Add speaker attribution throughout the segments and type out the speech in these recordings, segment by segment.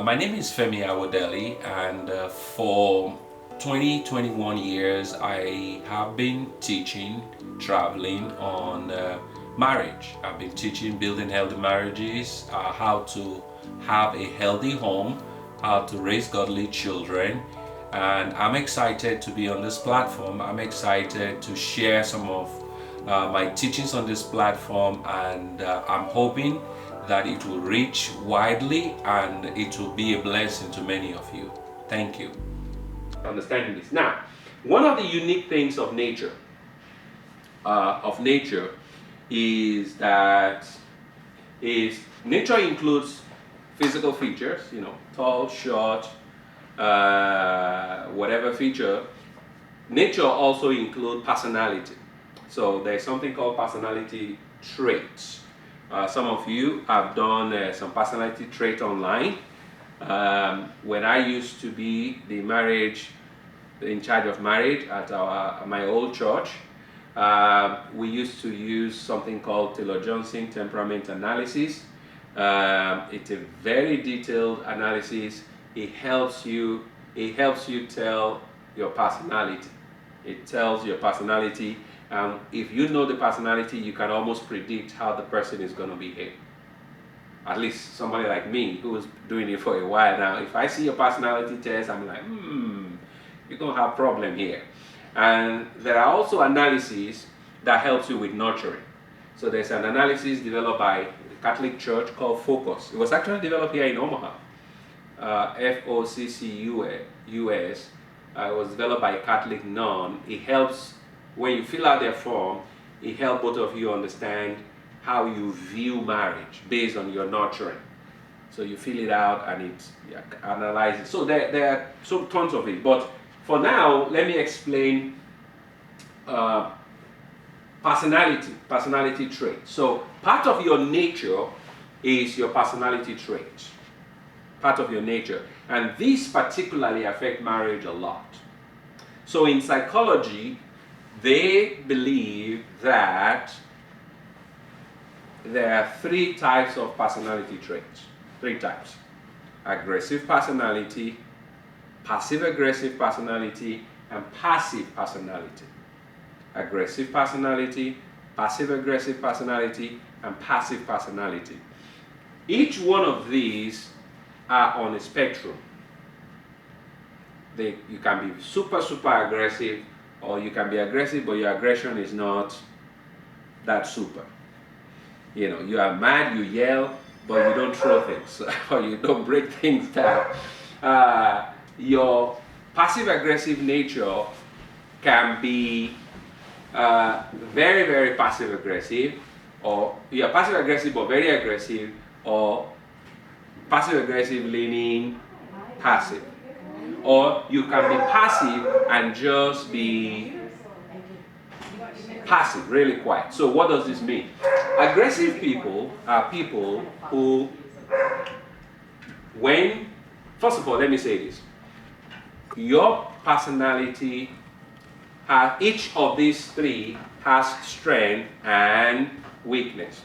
Speaker 1: My name is Femi Awodeli, and for 21 years, I have been teaching, traveling on marriage. I've been teaching building healthy marriages, how to have a healthy home, how to raise godly children. And I'm excited to be on this platform. I'm excited to share some of my teachings on this platform, and I'm hoping that it will reach widely and it will be a blessing to many of you. Thank you. Understanding this. Now, one of the unique things of nature is that nature includes physical features, tall, short, whatever feature. Nature also includes personality. So there's something called personality traits. Some of you have done some personality trait online. When I used to be in charge of marriage at my old church, we used to use something called Taylor-Johnson temperament analysis. It's a very detailed analysis. It helps you tell your personality. It tells your personality. If you know the personality, you can almost predict how the person is going to behave. At least somebody like me, who was doing it for a while now, if I see a personality test, I'm like, you're going to have a problem here. And there are also analyses that helps you with nurturing. So there's an analysis developed by the Catholic Church called Focus. It was actually developed here in Omaha, FOCCUS. It was developed by a Catholic nun. It helps, when you fill out their form, it helps both of you understand how you view marriage based on your nurturing. So you fill it out and it analyzes. So there are some tons of it. But for now, let me explain personality trait. So part of your nature is your personality trait. Part of your nature. And these particularly affect marriage a lot. So in psychology, they believe that there are 3 types of personality traits. 3 types. Aggressive personality, passive-aggressive personality, and passive personality. Aggressive personality, passive-aggressive personality, and passive personality. Each one of these are on a spectrum. You can be super aggressive, or you can be aggressive, but your aggression is not that super. You are mad, you yell, but you don't throw things, or you don't break things down. Your passive-aggressive nature can be very passive-aggressive, or you are passive-aggressive but very aggressive, or passive-aggressive leaning passive. Or you can be passive and just be passive, really quiet. So what does this mean? Aggressive people are people who, first of all, let me say this. Your personality, each of these 3 has strength and weakness.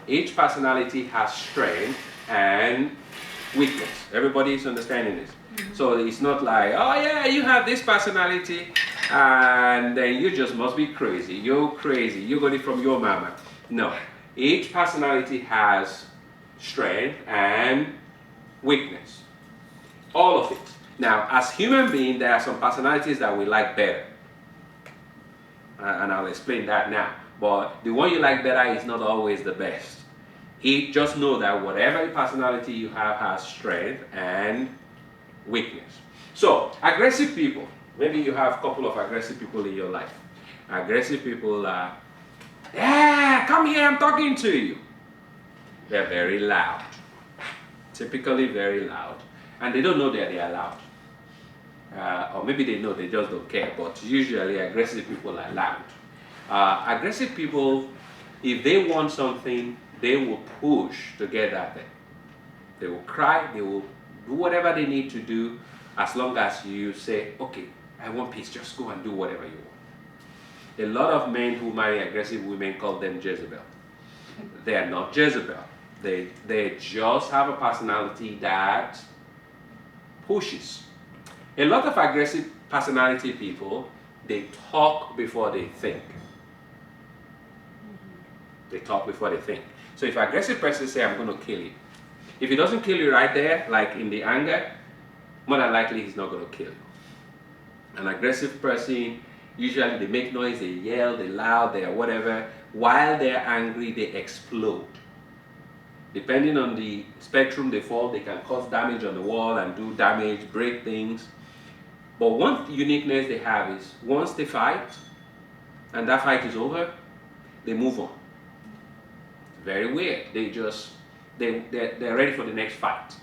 Speaker 1: Each personality has strength and weakness. Everybody is understanding this. So it's not like, oh yeah, you have this personality and then you just must be crazy. You're crazy. You got it from your mama. No. Each personality has strength and weakness. All of it. Now, as human beings, there are some personalities that we like better. And I'll explain that now. But the one you like better is not always the best. Just know that whatever personality you have has strength and weakness. So, aggressive people. Maybe you have a couple of aggressive people in your life. Aggressive people are, yeah, come here, I'm talking to you. They're very loud. Typically very loud. And they don't know that they are loud. Or maybe they know, they just don't care. But usually aggressive people are loud. Aggressive people, if they want something, they will push to get that thing. They will cry, they will do whatever they need to do, as long as you say, okay, I want peace, just go and do whatever you want. A lot of men who marry aggressive women call them Jezebel. They are not Jezebel. They just have a personality that pushes. A lot of aggressive personality people, they talk before they think. They talk before they think. So if an aggressive person say, I'm going to kill you, if he doesn't kill you right there, like in the anger, more than likely he's not going to kill you. An aggressive person, usually they make noise, they yell, they loud, they whatever. While they're angry, they explode. Depending on the spectrum they fall, they can cause damage on the wall and do damage, break things. But one uniqueness they have is once they fight, and that fight is over, they move on. It's very weird. They're ready for the next fight.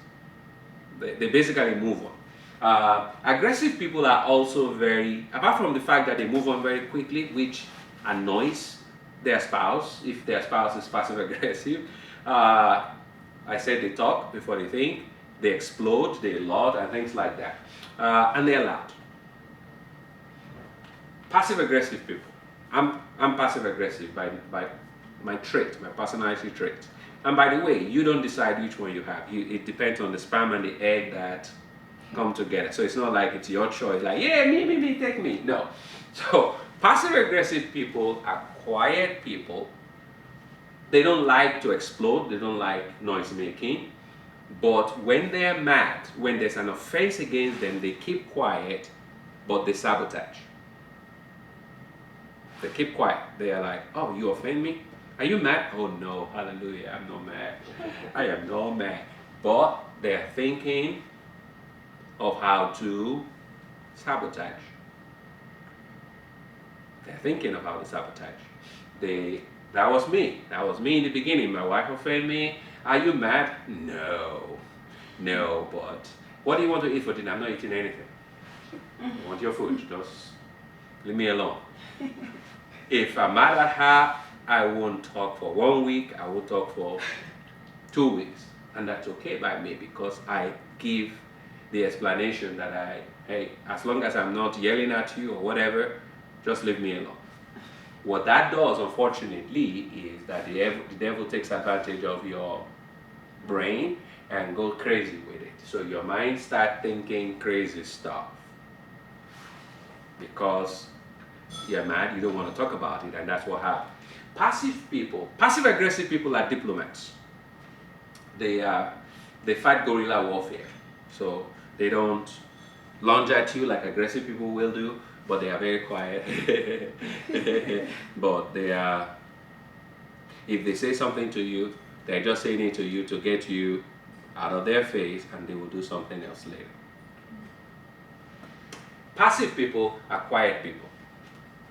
Speaker 1: They basically move on. Aggressive people are also very, apart from the fact that they move on very quickly, which annoys their spouse, if their spouse is passive aggressive. I said they talk before they think, they explode, they loud, and things like that. And they're loud. Passive aggressive people. I'm passive aggressive by my trait, my personality trait. And by the way, you don't decide which one you have. It depends on the sperm and the egg that come together. So it's not like it's your choice, like, yeah, me, take me. No. So passive aggressive people are quiet people. They don't like to explode, they don't like noise making. But when they're mad, when there's an offense against them, they keep quiet, but they sabotage. They keep quiet. They are like, oh, you offend me? Are you mad? Oh no, hallelujah, I'm not mad. I am not mad. But they're thinking of how to sabotage. They're thinking of how to sabotage. That was me. That was me in the beginning. My wife offended me. Are you mad? No. No, but what do you want to eat for dinner? I'm not eating anything. I want your food. Just leave me alone. If I'm mad at her, I won't talk for 1 week. I will talk for 2 weeks. And that's okay by me because I give the explanation that hey, as long as I'm not yelling at you or whatever, just leave me alone. What that does, unfortunately, is that the devil takes advantage of your brain and go crazy with it. So your mind starts thinking crazy stuff. Because you're mad, you don't want to talk about it, and that's what happens. Passive-aggressive people are diplomats. They fight guerrilla warfare. So they don't lunge at you like aggressive people will do, but they are very quiet. But if they say something to you, they're just saying it to you to get you out of their face, and they will do something else later. Passive people are quiet people.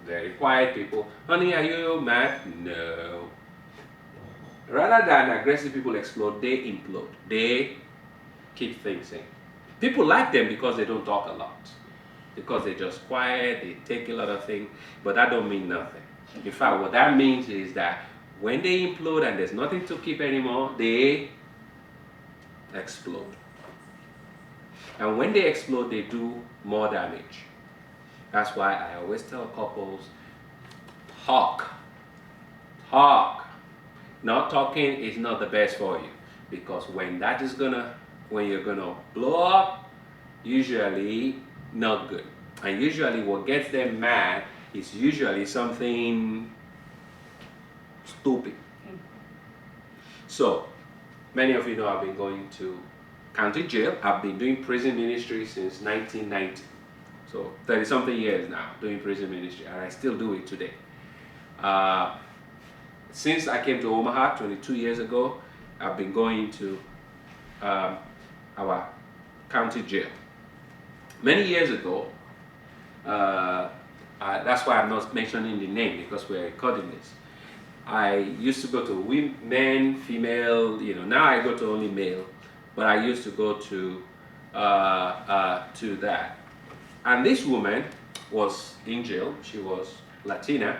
Speaker 1: Very quiet people. Honey, are you mad? No. Rather than aggressive people explode, they implode. They keep things in. People like them because they don't talk a lot. Because they're just quiet, they take a lot of things, but that don't mean nothing. In fact, what that means is that when they implode and there's nothing to keep anymore, they explode. And when they explode, they do more damage. That's why I always tell couples, talk. Talk. Not talking is not the best for you, because when you're gonna blow up, usually not good. And usually what gets them mad is usually something stupid. So, many of you know I've been going to county jail. I've been doing prison ministry since 1990. So 30-something years now doing prison ministry, and I still do it today. Since I came to Omaha 22 years ago, I've been going to our county jail. Many years ago, that's why I'm not mentioning the name, because we're recording this. I used to go to men, female, now I go to only male, but I used to go to that. And this woman was in jail. She was Latina,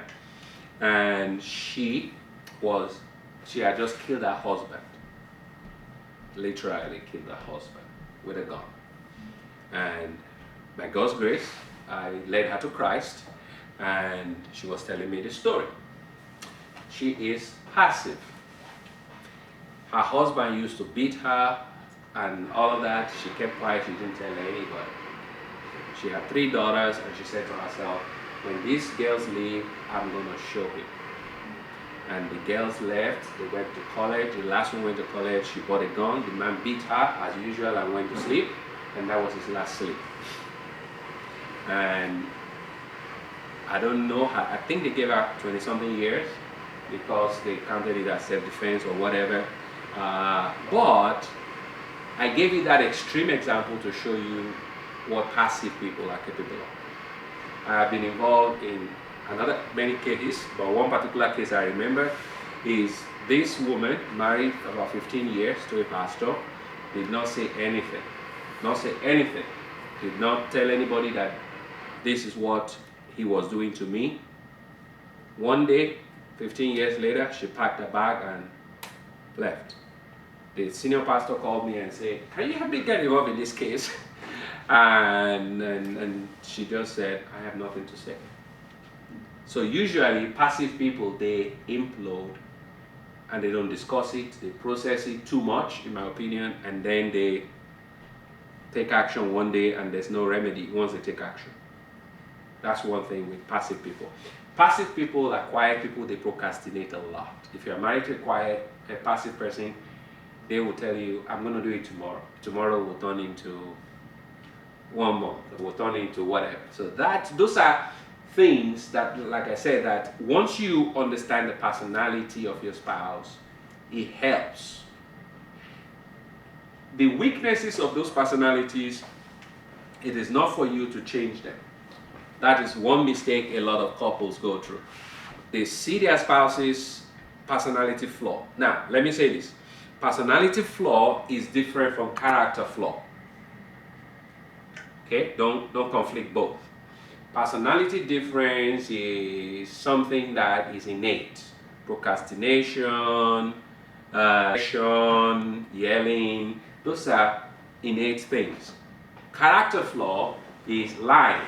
Speaker 1: and she had just killed her husband. Literally killed her husband with a gun. And by God's grace, I led her to Christ, and she was telling me the story. She is passive. her husband used to beat her and all of that. She kept quiet, she didn't tell anybody. She had 3 daughters, and she said to herself, when these girls leave, I'm going to show him. And the girls left, they went to college. The last one went to college, she bought a gun. The man beat her as usual and went to sleep, and that was his last sleep. And I don't know, I think they gave her 20 something years because they counted it as self-defense or whatever. But I gave you that extreme example to show you what passive people are capable of. I have been involved in many cases, but one particular case I remember is this woman married about 15 years to a pastor, did not say anything, did not tell anybody that this is what he was doing to me. One day, 15 years later, she packed her bag and left. The senior pastor called me and said, can you help me get involved in this case? And she just said, I have nothing to say. So usually passive people, they implode and they don't discuss it, they process it too much, in my opinion, and then they take action one day and there's no remedy once they take action. That's one thing with passive people. Passive people are quiet people, they procrastinate a lot. If you're married to a passive person, they will tell you, I'm going to do it tomorrow. Tomorrow will turn into 1 month, it will turn into whatever. So those are things that, like I said, that once you understand the personality of your spouse, it helps. The weaknesses of those personalities, it is not for you to change them. That is one mistake a lot of couples go through. They see their spouse's personality flaw. Now, let me say this. Personality flaw is different from character flaw. Okay, don't conflict both. Personality difference is something that is innate. Procrastination, yelling, those are innate things. Character flaw is lying.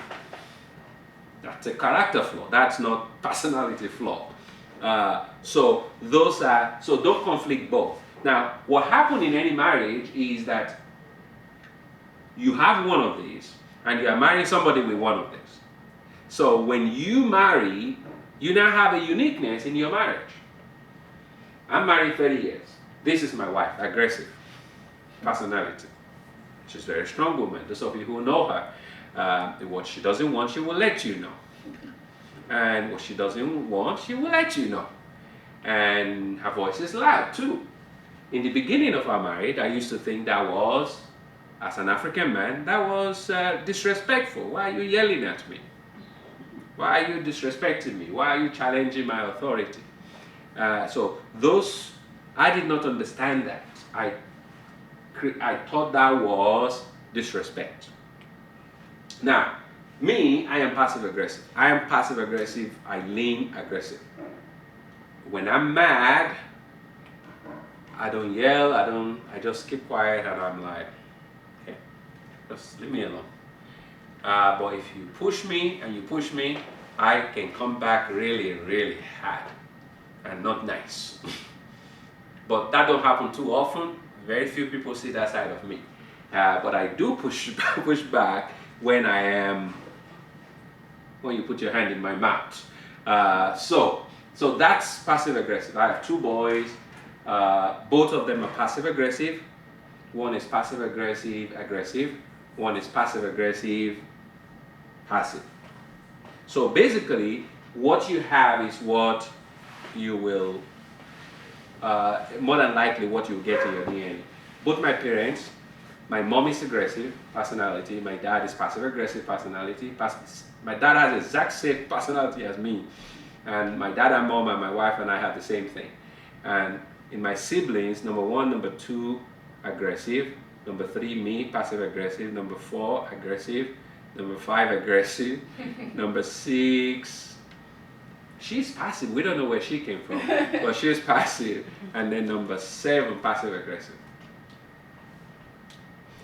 Speaker 1: That's a character flaw. That's not personality flaw. So don't conflict both. Now, what happens in any marriage is that you have one of these, and you are marrying somebody with one of these. So when you marry, you now have a uniqueness in your marriage. I'm married 30 years. This is my wife, aggressive personality. She's a very strong woman. Those of you who know her, what she doesn't want, she will let you know. And what she doesn't want, she will let you know. And her voice is loud too. In the beginning of our marriage, I used to think that was, as an African man, that was disrespectful. Why are you yelling at me? Why are you disrespecting me? Why are you challenging my authority? I did not understand that. I thought that was disrespect. Now, me, I am passive aggressive. I am passive aggressive. I lean aggressive. When I'm mad, I don't yell. I just keep quiet, and I'm like, okay, just leave me alone. But if you push me and you push me, I can come back really, really hard and not nice. But that don't happen too often. Very few people see that side of me. But I do push back when you put your hand in my mouth. So that's passive aggressive. I have 2 boys. Both of them are passive aggressive. One is passive aggressive. One is passive aggressive, passive. So basically, what you have is what you will, more than likely what you'll get in your DNA. Both my parents, my mom is aggressive personality, my dad is passive aggressive personality. My dad has the exact same personality as me. And my dad and mom and my wife and I have the same thing. And in my siblings, number 1, number 2, aggressive. Number 3, me, passive aggressive. Number 4, aggressive. Number 5, aggressive. Number 6, she's passive. We don't know where she came from, but she's passive. And then number 7, passive aggressive.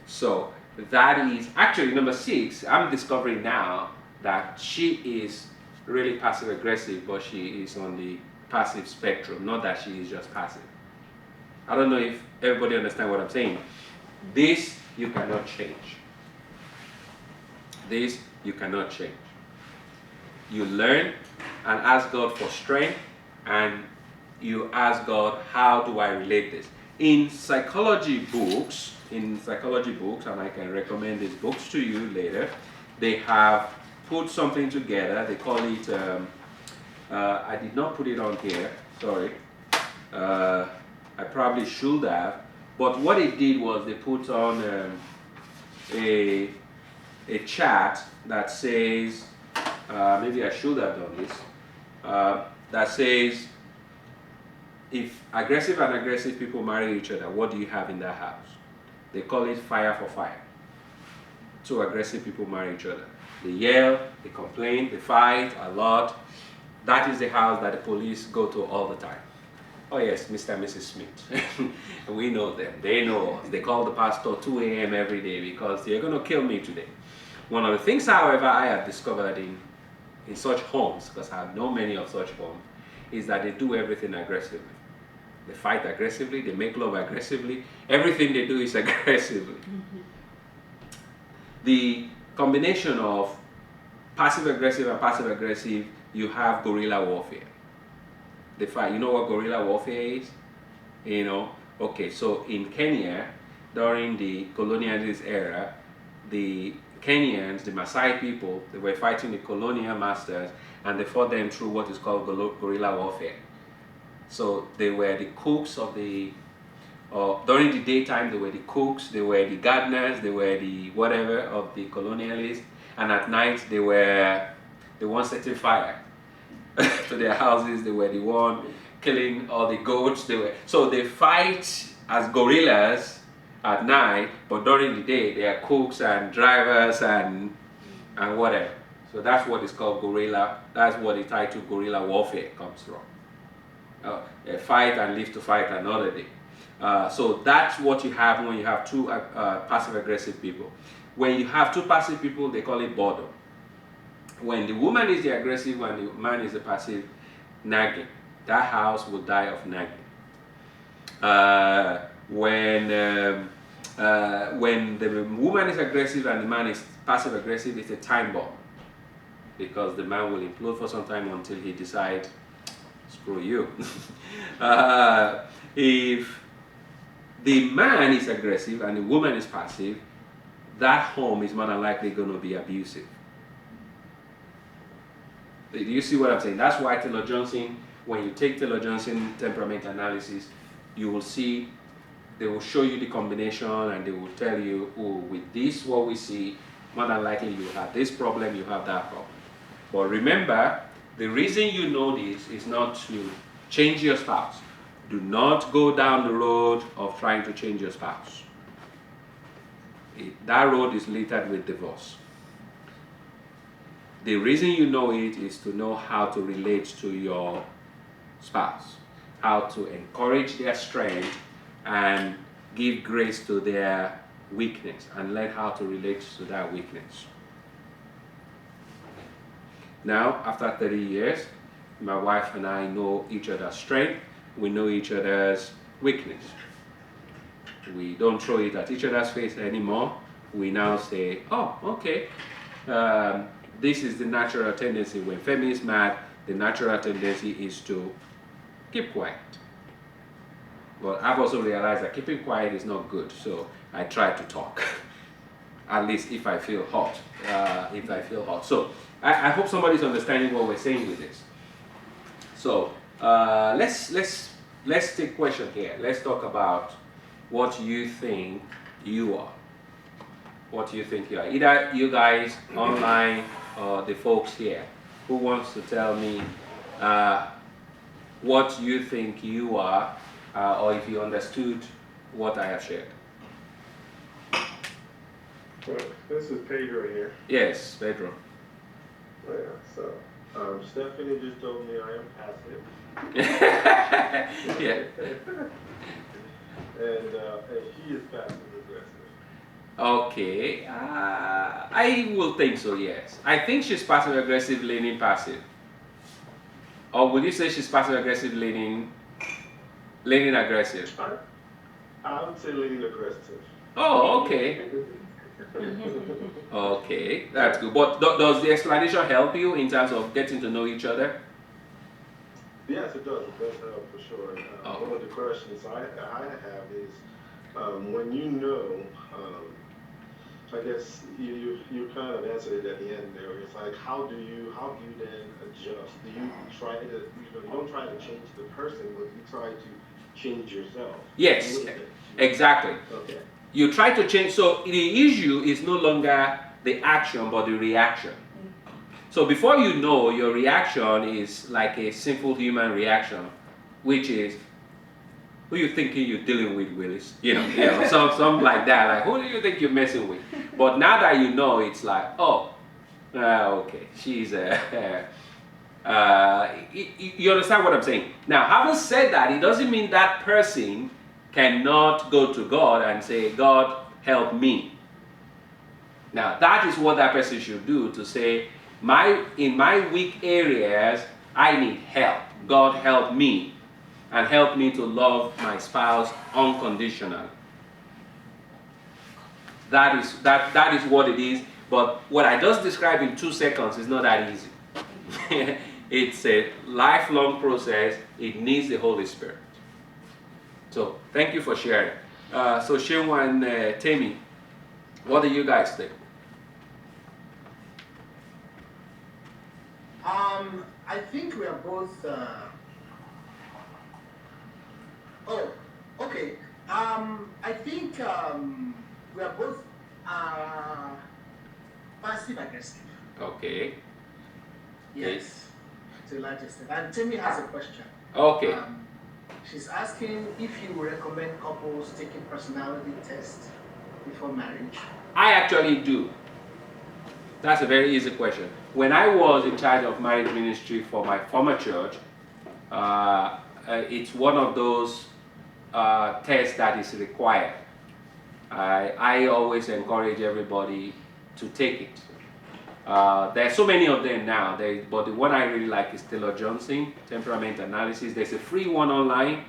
Speaker 1: So that is actually number 6. I'm discovering now that she is really passive aggressive, but she is on the passive spectrum, not that she is just passive. I don't know if everybody understands what I'm saying. This you cannot change. This you cannot change. You learn and ask God for strength, and you ask God, how do I relate this? In psychology books, and I can recommend these books to you later, they have put something together. They call it, I did not put it on here, sorry. I probably should have, but what it did was they put on a chart that says, maybe I should have done this, that says, if aggressive people marry each other, what do you have in that house? They call it fire for fire. Two aggressive people marry each other. They yell, they complain, they fight a lot. That is the house that the police go to all the time. Oh yes, Mr. and Mrs. Smith. We know them. They know us. They call the pastor 2 a.m. every day because they're going to kill me today. One of the things, however, I have discovered in such homes, because I have known many of such homes, is that they do everything aggressively. They fight aggressively, they make love aggressively. Everything they do is aggressively. The combination of passive aggressive and passive aggressive, you have guerrilla warfare. They fight. You know what guerrilla warfare is? You know? Okay, so in Kenya, during the colonialist era, the Kenyans, the Maasai people, they were fighting the colonial masters, and they fought them through what is called guerrilla warfare. So they were the cooks of the, during the daytime they were the cooks, they were the gardeners, they were the whatever of the colonialists, and at night they were the ones setting fire to their houses. They were the one killing all the goats. So they fight as guerrillas at night, but during the day they are cooks and drivers and whatever. So that's what is called guerrilla. That's what the title guerrilla warfare comes from. Fight and live to fight another day. So that's what you have when you have two passive aggressive people. When you have two passive people, they call it boredom. When the woman is the aggressive and the man is the passive, nagging. That house will die of nagging. When the woman is aggressive and the man is passive aggressive, it's a time bomb, because the man will implode for some time until he decides, screw you. If the man is aggressive and the woman is passive, that home is more than likely going to be abusive. Do you see what I'm saying? That's why Taylor Johnson, when you take Taylor Johnson temperament analysis, you will see, they will show you the combination and they will tell you, oh, with this, what we see, more than likely you have this problem, you have that problem. But remember, the reason you know this is not to change your spouse. Do not go down the road of trying to change your spouse. That road is littered with divorce. The reason you know it is to know how to relate to your spouse, how to encourage their strength and give grace to their weakness, and learn how to relate to that weakness. Now, after 30 years, my wife and I know each other's strength, we know each other's weakness. We don't throw it at each other's face anymore. We now say, oh, okay, this is the natural tendency. When Femi is mad, the natural tendency is to keep quiet. But I've also realized that keeping quiet is not good, so I try to talk. At least if I feel hot. So I hope somebody's understanding what we're saying with this. So let's take question here. Let's talk about what you think you are. What do you think you are? Either you guys online or the folks here. Who wants to tell me what you think you are, or if you understood what I have shared?
Speaker 2: Well, this is Pedro here.
Speaker 1: Yes, Pedro.
Speaker 2: Oh, yeah, so Stephanie just told me I am passive.
Speaker 1: Yeah.
Speaker 2: And she is passive aggressive.
Speaker 1: Okay, I will think so, yes. I think she's passive aggressive leaning passive. Or would you say she's passive aggressive leaning aggressive?
Speaker 2: I would say leaning aggressive.
Speaker 1: Oh, okay. Okay, that's good. But does the explanation help you in terms of getting to know each other?
Speaker 2: Yes, it does. It does help for sure.
Speaker 1: Oh,
Speaker 2: One of the questions I have is when you know, I guess you kind of answered it at the end there. It's like how do you then adjust? Do you try to you don't try to change the person, but you try to change yourself a
Speaker 1: yes,
Speaker 2: little bit.
Speaker 1: exactly.
Speaker 2: Okay.
Speaker 1: You try to change. So the issue is no longer the action, but the reaction. So before you know, your reaction is like a simple human reaction, which is, who you thinking you're dealing with, Willis? Something like that. Like, who do you think you're messing with? But now that you know, it's like, oh, okay, she's you understand what I'm saying? Now, having said that, it doesn't mean that person cannot go to God and say, God, help me. Now, that is what that person should do, to say, in my weak areas, I need help. God, help me, and help me to love my spouse unconditionally. That is what it is. But what I just described in 2 seconds is not that easy. It's a lifelong process. It needs the Holy Spirit. So thank you for sharing. So Shenwa and Temi, what do you guys think?
Speaker 3: I think we are both. Oh, okay. I think we are both passive aggressive.
Speaker 1: Okay.
Speaker 3: Yes, to a large extent. And Timmy has a question.
Speaker 1: Okay.
Speaker 3: She's asking if you would recommend couples taking personality tests before marriage.
Speaker 1: I actually do. That's a very easy question. When I was in charge of marriage ministry for my former church, it's one of those tests that is required. I always encourage everybody to take it. There are so many of them now, but the one I really like is Taylor Johnson, Temperament Analysis. There's a free one online,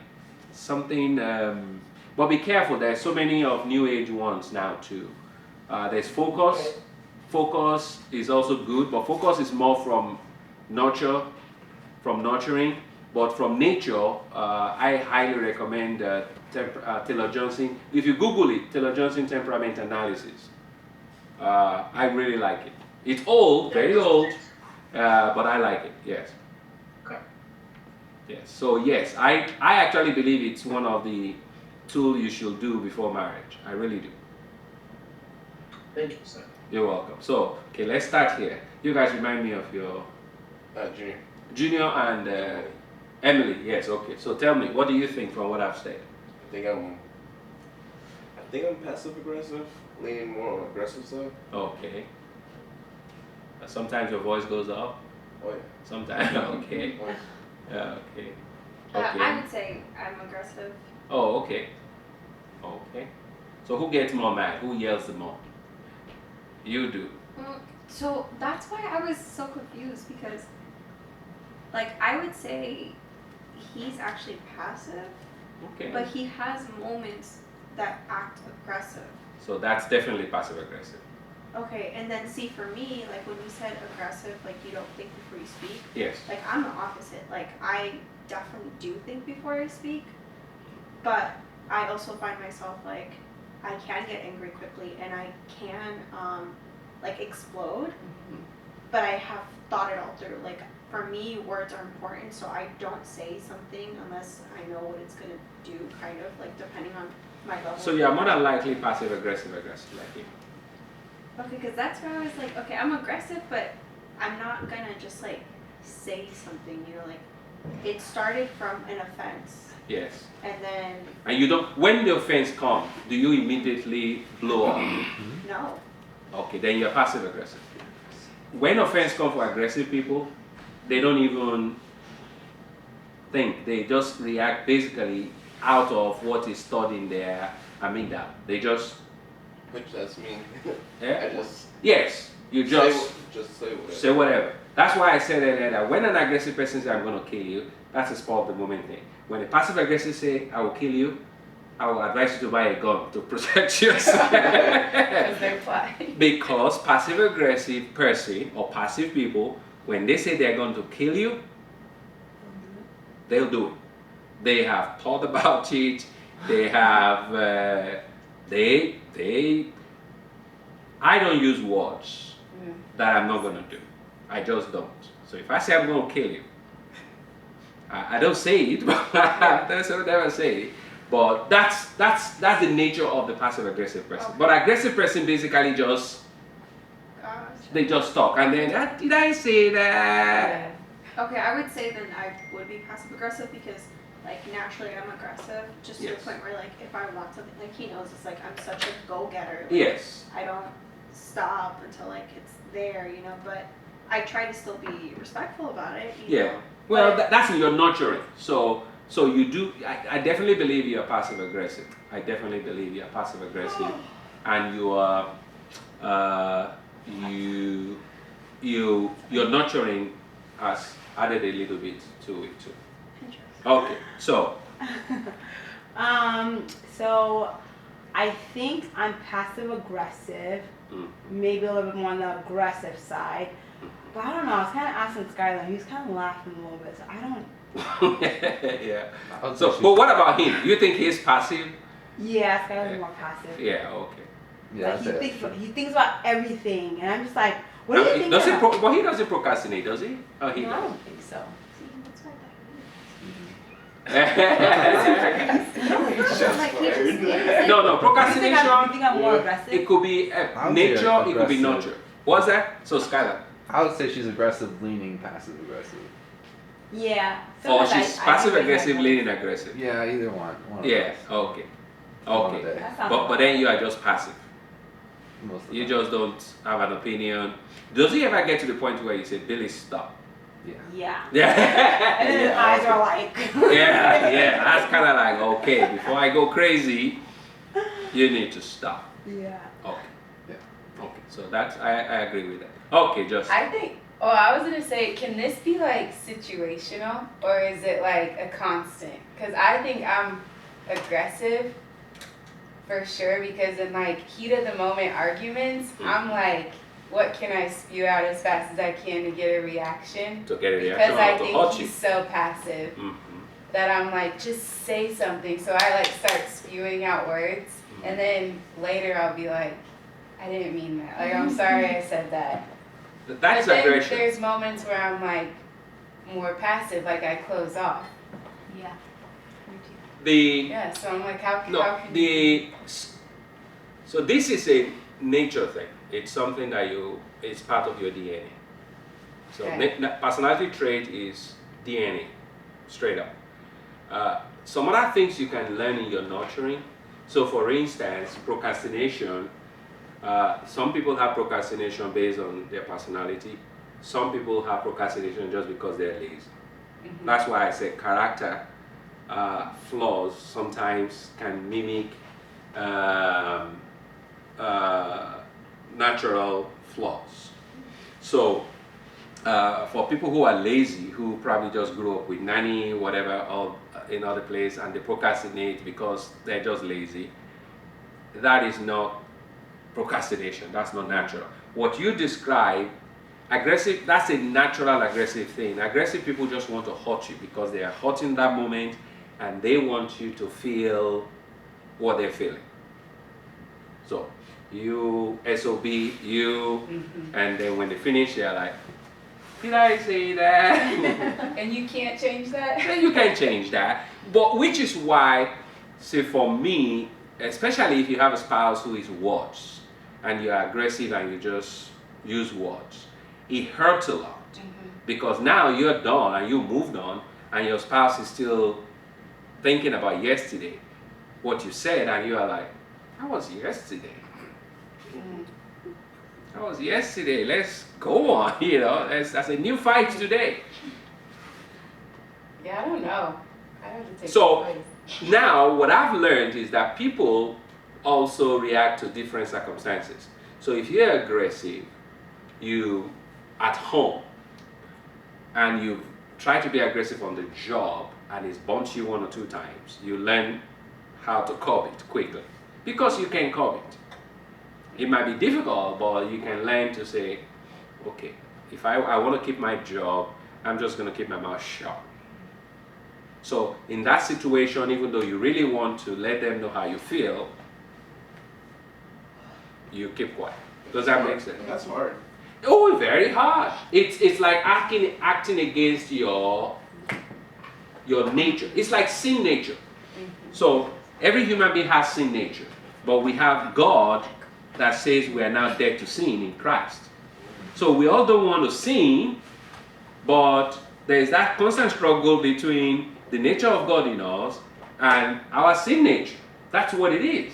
Speaker 1: but be careful, there's so many of new age ones now too. There's Focus. Focus is also good, but Focus is more from nurturing, but from nature, I highly recommend Taylor Johnson. If you Google it, Taylor Johnson Temperament Analysis, I really like it. It's old, very old, but I like it, yes.
Speaker 3: Okay.
Speaker 1: Yes, so yes, I actually believe it's one of the tools you should do before marriage. I really do.
Speaker 3: Thank you, sir.
Speaker 1: You're welcome. So, okay, let's start here. You guys remind me of your...
Speaker 4: Junior.
Speaker 1: Junior and Emily, yes, okay. So tell me, what do you think from what I've said?
Speaker 4: I think I'm passive aggressive, leaning more on aggressive side.
Speaker 1: Okay. Sometimes your voice goes up.
Speaker 4: Oh yeah.
Speaker 1: Sometimes, okay.
Speaker 4: Oh, yeah.
Speaker 1: Okay.
Speaker 5: I would say I'm aggressive.
Speaker 1: Oh, okay. Okay. So who gets more mad? Who yells the more? You do.
Speaker 5: So that's why I was so confused, because like I would say he's actually passive,
Speaker 1: Okay.
Speaker 5: but he has moments that act aggressive.
Speaker 1: So that's definitely passive aggressive.
Speaker 5: Okay, and then see, for me, like when you said aggressive, like you don't think before you speak,
Speaker 1: Yes.
Speaker 5: like I'm the opposite. Like I definitely do think before I speak, but I also find myself like I can get angry quickly and I can like explode, but I have thought it all through. Like for me, words are important, so I don't say something unless I know what it's gonna do, kind of like depending on my level.
Speaker 1: So you're more than likely passive aggressive like him.
Speaker 5: Okay, because that's where I was like, okay, I'm aggressive, but I'm not gonna just like say something, you know, like it started from an offense.
Speaker 1: Yes.
Speaker 5: And then
Speaker 1: And you don't, when the offense comes, do you immediately blow up?
Speaker 5: no.
Speaker 1: Okay, then you're passive aggressive. When offense comes for aggressive people, they don't even think. They just react basically out of what is stored in their amygdala. They just...
Speaker 4: Which that's me.
Speaker 1: Yeah?
Speaker 4: I just
Speaker 1: Yes, you just
Speaker 4: say whatever.
Speaker 1: say whatever. That's why I said earlier that when an aggressive person says, I'm going to kill you, that's a spur of the moment thing. When a passive aggressive say, I will kill you, I will advise you to buy a gun to protect yourself.
Speaker 6: Because they're fly.
Speaker 1: Because passive aggressive person or passive people, when they say they're going to kill you, they'll do it. They have thought about it. They have I don't use words that I'm not going to do. I just don't. So if I say I'm going to kill you, I don't say it, but I don't never say it. But that's the nature of the passive aggressive person.
Speaker 5: Okay.
Speaker 1: But aggressive person basically just they just talk and then did I say that?
Speaker 5: Okay, I would say then I would be passive aggressive because like naturally I'm aggressive just to
Speaker 1: Yes.
Speaker 5: the point where like if I want something, like he knows it's like I'm such a go-getter. Like,
Speaker 1: Yes.
Speaker 5: I don't stop until like it's there, you know, but I try to still be respectful about it. You
Speaker 1: Yeah.
Speaker 5: know?
Speaker 1: Well,
Speaker 5: But-
Speaker 1: that's in your nurturing. So you do. I definitely believe you're passive aggressive. I definitely believe you're passive aggressive, and you are your nurturing has added a little bit to it too.
Speaker 5: Interesting.
Speaker 1: Okay. So
Speaker 6: So I think I'm passive aggressive, maybe a little bit more on the aggressive side. But I don't know, I was kind of asking Skylar, he was kind of laughing a little bit, so I don't.
Speaker 1: yeah.
Speaker 7: I would say
Speaker 1: So,
Speaker 7: she's-
Speaker 1: but what about him? You think he's passive?
Speaker 6: Yeah, Skylar's more passive.
Speaker 1: Yeah. Okay.
Speaker 7: Yeah,
Speaker 6: Like he thinks about everything, and I'm just like, what
Speaker 1: Now,
Speaker 6: do you think
Speaker 1: does he
Speaker 6: about?
Speaker 1: but he doesn't procrastinate, does he? Oh, he
Speaker 6: No, I
Speaker 1: does.
Speaker 6: don't think so.
Speaker 5: See, that's why
Speaker 4: Shots
Speaker 5: like he just
Speaker 4: fired.
Speaker 5: is.
Speaker 1: No,
Speaker 6: You think
Speaker 1: procrastination.
Speaker 6: I'm more aggressive?
Speaker 1: It could be
Speaker 7: I would say
Speaker 1: nature, it could be
Speaker 7: aggressive.
Speaker 1: nurture. What's that? So Skylar.
Speaker 7: I would say she's aggressive, leaning passive aggressive.
Speaker 6: Yeah.
Speaker 1: Or
Speaker 6: Sometimes I-
Speaker 1: she's
Speaker 6: I
Speaker 1: passive
Speaker 6: think
Speaker 1: aggressive,
Speaker 6: I-
Speaker 1: leaning aggressive.
Speaker 7: Yeah, either one. One of
Speaker 1: Yeah,
Speaker 7: those.
Speaker 1: okay.
Speaker 7: One of
Speaker 1: Okay.
Speaker 7: those.
Speaker 6: That sounds
Speaker 1: But then you are just passive.
Speaker 7: Most of the
Speaker 1: You
Speaker 7: time.
Speaker 1: just don't have an opinion. Does he ever get to the point where you say, Billy, stop?
Speaker 7: Yeah.
Speaker 6: Yeah.
Speaker 1: Yeah.
Speaker 6: And then his
Speaker 7: Yeah,
Speaker 6: eyes are like.
Speaker 1: yeah. That's kind of like, okay, before I go crazy, you need to stop.
Speaker 6: Yeah.
Speaker 1: Okay.
Speaker 7: Yeah.
Speaker 1: Okay. So that's, I agree with that. Okay, just.
Speaker 8: I think, oh, I was gonna say, can this be like situational or is it like a constant? Because I think I'm aggressive for sure because in like heat of the moment arguments, I'm like, what can I spew out as fast as I can to get a reaction?
Speaker 1: to get a reaction
Speaker 8: Because I
Speaker 1: or to
Speaker 8: think
Speaker 1: hurt you.
Speaker 8: he's so passive
Speaker 1: Mhm.
Speaker 8: that I'm like, just say something. So I like start spewing out words and then later I'll be like, I didn't mean that. Like, I'm sorry I said that.
Speaker 1: That's
Speaker 8: But then
Speaker 1: aggression.
Speaker 8: there's moments where I'm like more passive, like I close off.
Speaker 6: Yeah.
Speaker 1: The
Speaker 8: Yeah, so I'm like, how
Speaker 1: no
Speaker 8: can
Speaker 1: the so this is a nature thing. It's something that it's part of your DNA. So
Speaker 8: Okay.
Speaker 1: personality trait is DNA, straight up. Some other things you can learn in your nurturing. So for instance, procrastination. Some people have procrastination based on their personality. Some people have procrastination just because they're lazy.
Speaker 8: Mhm.
Speaker 1: That's why I say character flaws sometimes can mimic natural flaws. So for people who are lazy, who probably just grew up with nanny, whatever, or in other place, and they procrastinate because they're just lazy, that is not procrastination. That's not natural. What you describe, aggressive, that's a natural aggressive thing. Aggressive people just want to hurt you because they are hurt in that moment and they want you to feel what they're feeling. So you SOB, you, and then when they finish, they're like, did I say that?
Speaker 8: And you can't change that?
Speaker 1: Then you can change that. But which is why, say for me, especially if you have a spouse who is words and you're aggressive and you just use words, it hurts a lot. Because now you're done and you moved on and your spouse is still thinking about yesterday, what you said, and you are like, that was yesterday. That was yesterday. Let's go on, you know. That's a new fight today.
Speaker 8: Yeah, I don't know. I have to take
Speaker 1: So-
Speaker 8: advice.
Speaker 1: Now, what I've learned is that people also react to different circumstances. So if you're aggressive, you at home, and you try to be aggressive on the job, and it's bumped you 1 or 2 times, you learn how to curb it quickly, because you can curb it. It might be difficult, but you can learn to say, okay, if I want to keep my job, I'm just going to keep my mouth shut. So in that situation, even though you really want to let them know how you feel, you keep quiet. Does that make sense?
Speaker 4: That's hard.
Speaker 1: Oh, very hard. It's like acting against your nature. It's like sin nature. So every human being has sin nature, but we have God that says we are now dead to sin in Christ. So we all don't want to sin, but there is that constant struggle between the nature of God in us and our sin nature. That's what it is.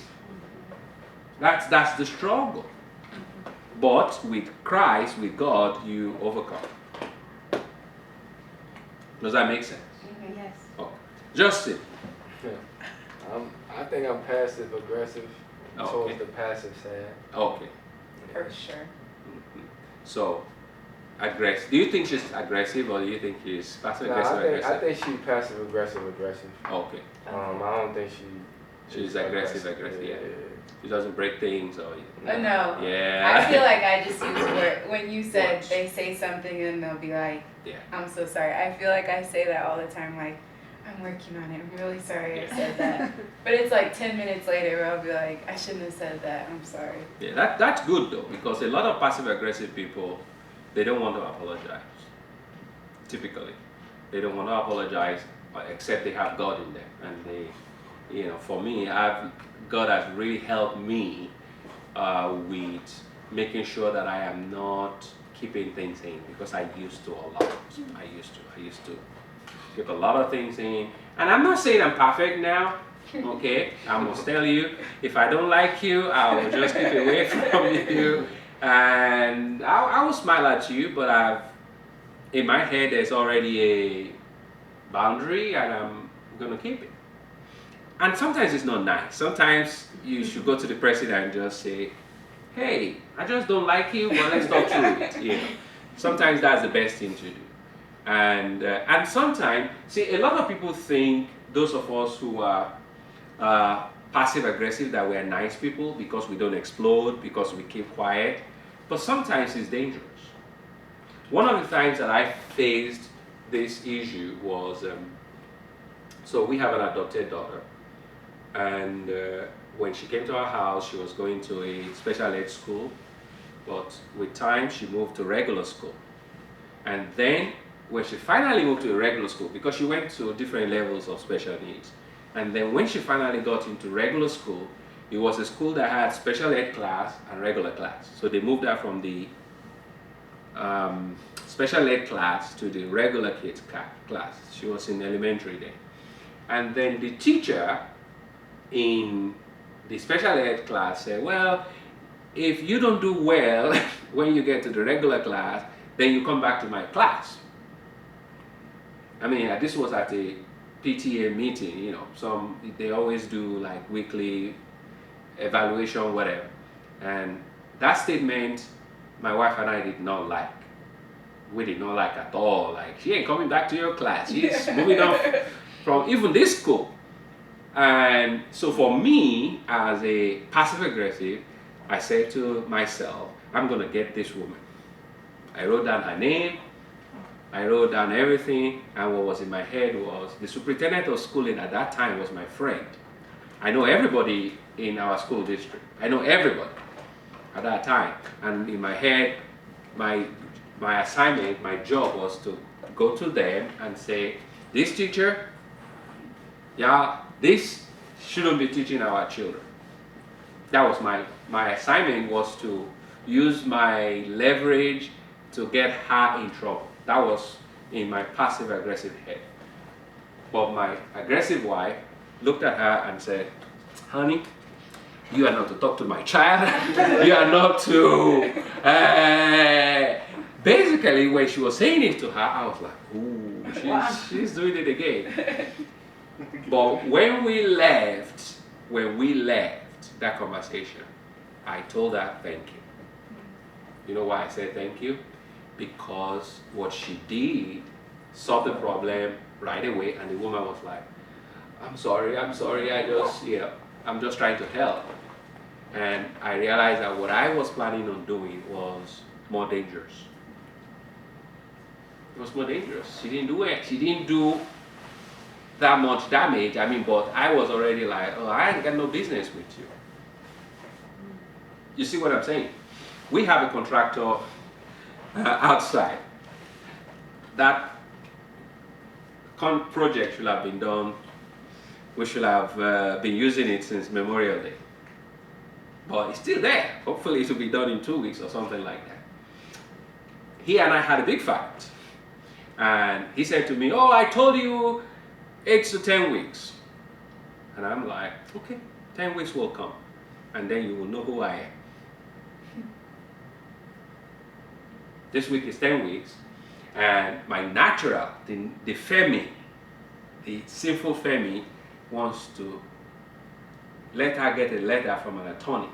Speaker 1: That's the struggle. But with Christ, with God, you overcome. Does that make sense?
Speaker 6: Yes.
Speaker 1: Oh. Justin.
Speaker 9: I think I'm passive aggressive
Speaker 1: Okay.
Speaker 9: towards the passive side.
Speaker 1: Okay.
Speaker 8: For sure.
Speaker 1: Mhm. So, aggressive. Do you think she's aggressive, or do you think she's passive
Speaker 9: No,
Speaker 1: aggressive?
Speaker 9: I
Speaker 1: aggressive?
Speaker 9: think she passive aggressive.
Speaker 1: Okay.
Speaker 9: I don't think
Speaker 1: She's aggressive, yeah. She doesn't break things, or
Speaker 8: No.
Speaker 1: yeah.
Speaker 8: I feel like I just use word. When you said they say something and they'll be like,
Speaker 1: Yeah.
Speaker 8: I'm so sorry. I feel like I say that all the time. Like, I'm working on it. I'm really sorry I said that. But it's like 10 minutes later where I'll be like, I shouldn't have said that. I'm sorry.
Speaker 1: Yeah, that's good though, because a lot of passive aggressive people, they don't want to apologize. Typically, they don't want to apologize, except they have God in them, and they, for me, God has really helped me with making sure that I am not keeping things in, because I used to a lot. I used to keep a lot of things in, and I'm not saying I'm perfect now. Okay, I must tell you, if I don't like you, I will just keep away from you, and I will smile at you, but in my head there's already a boundary, and I'm gonna keep it. And sometimes it's not nice. Sometimes you should go to the president and just say, hey, I just don't like you, but let's talk through it. Sometimes that's the best thing to do. And sometimes, see, a lot of people think, those of us who are passive aggressive, that we're nice people because we don't explode, because we keep quiet. But sometimes it's dangerous. One of the times that I faced this issue was, so we have an adopted daughter. And when she came to our house, she was going to a special ed school, but with time she moved to regular school. And then when she finally moved to a regular school, because she went to different levels of special needs, and then when she finally got into regular school, it was a school that had special ed class and regular class. So they moved her from the special ed class to the regular kids class. She was in elementary then. And then the teacher in the special ed class said, well, if you don't do well when you get to the regular class, then you come back to my class. I mean, this was at a PTA meeting, they always do like weekly evaluation, whatever. And that statement, my wife and I did not like. We did not like at all. Like, she ain't coming back to your class. She's moving on from even this school. And so for me, as a passive aggressive, I said to myself, I'm gonna get this woman. I wrote down her name, I wrote down everything, and what was in my head was, the superintendent of schooling at that time was my friend. I know everybody in our school district. I know everybody at that time. And in my head, my assignment, my job was to go to them and say, this teacher, this shouldn't be teaching our children. That was my assignment, was to use my leverage to get her in trouble. That was in my passive aggressive head. But my aggressive wife looked at her and said, honey, you are not to talk to my child. You are not to... Basically, when she was saying it to her, I was like, ooh, she's doing it again. But when we left that conversation, I told her thank you. You know why I said thank you? Because what she did solved the problem right away, and the woman was like, I'm sorry, I'm just trying to help. And I realized that what I was planning on doing was more dangerous. It was more dangerous. She didn't do it. She didn't do that much damage. I mean, but I was already like, oh, I ain't got no business with you. You see what I'm saying? We have a contractor outside. That project should have been done. We should have been using it since Memorial Day. But it's still there. Hopefully it will be done in 2 weeks or something like that. He and I had a big fight. And he said to me, oh, I told you 8 to 10 weeks. And I'm like, okay, 10 weeks will come. And then you will know who I am. This week is 10 weeks. And my natural, the Femi, the sinful Femi, wants to let her get a letter from an attorney.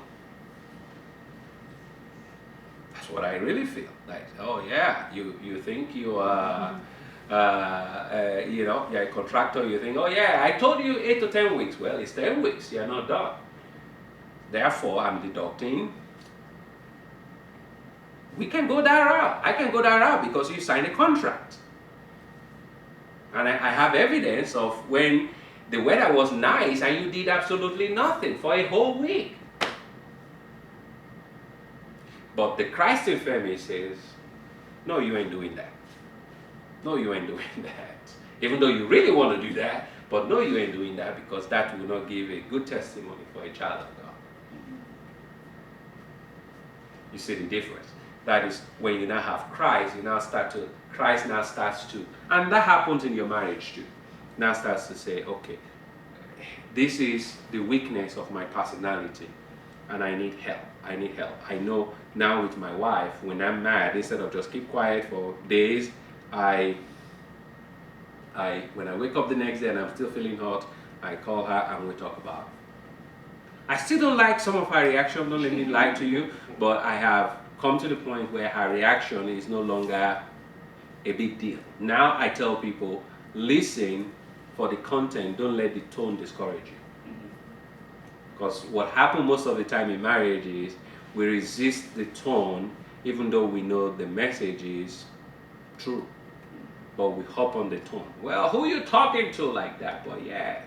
Speaker 1: That's what I really feel. Like, oh yeah, you think you are, you know, you're a contractor, you think, oh yeah, I told you 8 to 10 weeks. Well, it's 10 weeks, you're not done. Therefore, I'm deducting. We can go that route. I can go that route because you signed a contract. And I have evidence of when the weather was nice and you did absolutely nothing for a whole week. But the Christ in Femi says, no, you ain't doing that. No, you ain't doing that. Even though you really want to do that, but no, you ain't doing that because that will not give a good testimony for a child of God. You see the difference. That is when you now have Christ, Christ now starts to, and that happens in your marriage too. Now starts to say, okay, this is the weakness of my personality and I need help. I need help. I know now with my wife, when I'm mad, instead of just keep quiet for days, when I wake up the next day and I'm still feeling hot, I call her and we talk about it. I still don't like some of her reaction, don't let me lie to you, but I have come to the point where her reaction is no longer a big deal. Now I tell people, listen for the content, don't let the tone discourage you. Because what happens most of the time in marriage is we resist the tone even though we know the message is true. But we hop on the tone. Well, who you talking to like that? But yeah,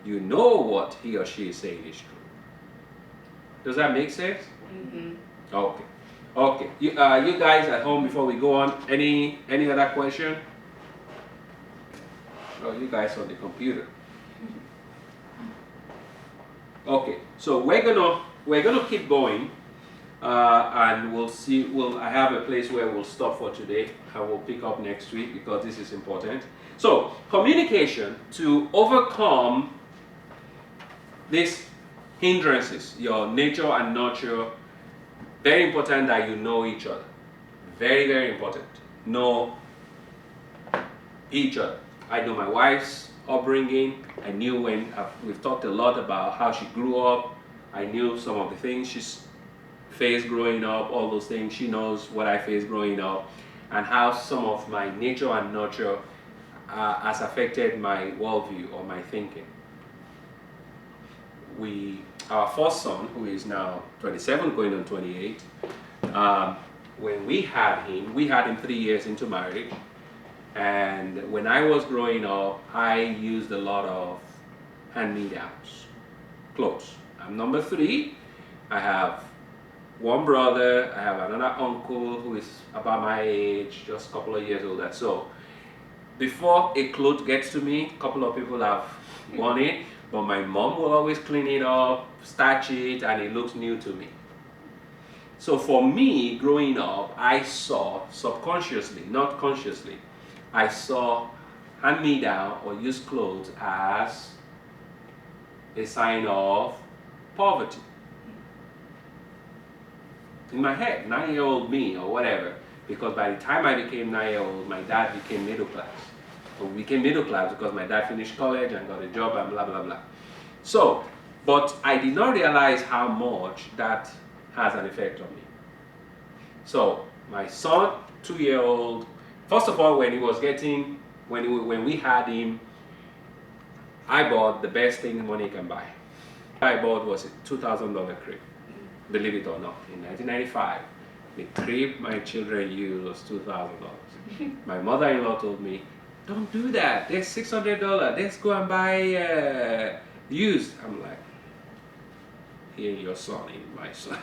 Speaker 1: you know what he or she is saying is true. Does that make sense?
Speaker 8: Mm-hmm.
Speaker 1: Okay. Okay. You guys at home, before we go on, any other question? Oh, you guys on the computer. Okay. So we're gonna keep going, and we'll see. I have a place where we'll stop for today, and we'll pick up next week because this is important. So communication to overcome these hindrances, your nature and nurture. Very important that you know each other. Very, very important. Know each other. I know my wife's upbringing. I knew we've talked a lot about how she grew up. I knew some of the things she's faced growing up, all those things. She knows what I faced growing up and how some of my nature and nurture has affected my worldview or my thinking. Our first son, who is now 27, going on 28, when we had him 3 years into marriage. And when I was growing up, I used a lot of hand-me-downs, clothes. I'm number 3. I have one brother, I have another uncle who is about my age, just a couple of years older. So before a cloth gets to me, a couple of people have worn it. But my mom will always clean it up, starch it, and it looks new to me. So for me, growing up, I saw subconsciously, not consciously, I saw hand-me-down or used clothes as a sign of poverty. In my head, 9-year-old me or whatever, because by the time I became 9-year-old, my dad became middle class. We became middle class because my dad finished college and got a job and blah, blah, blah. So, but I did not realize how much that has an effect on me. So, my son, 2-year-old, first of all, when we had him, I bought the best thing money can buy. I bought was a $2,000 crib, believe it or not. In 1995, the crib my children used was $2,000. My mother-in-law told me, don't do that, there's $600, let's go and buy used. I'm like, here your son in my son.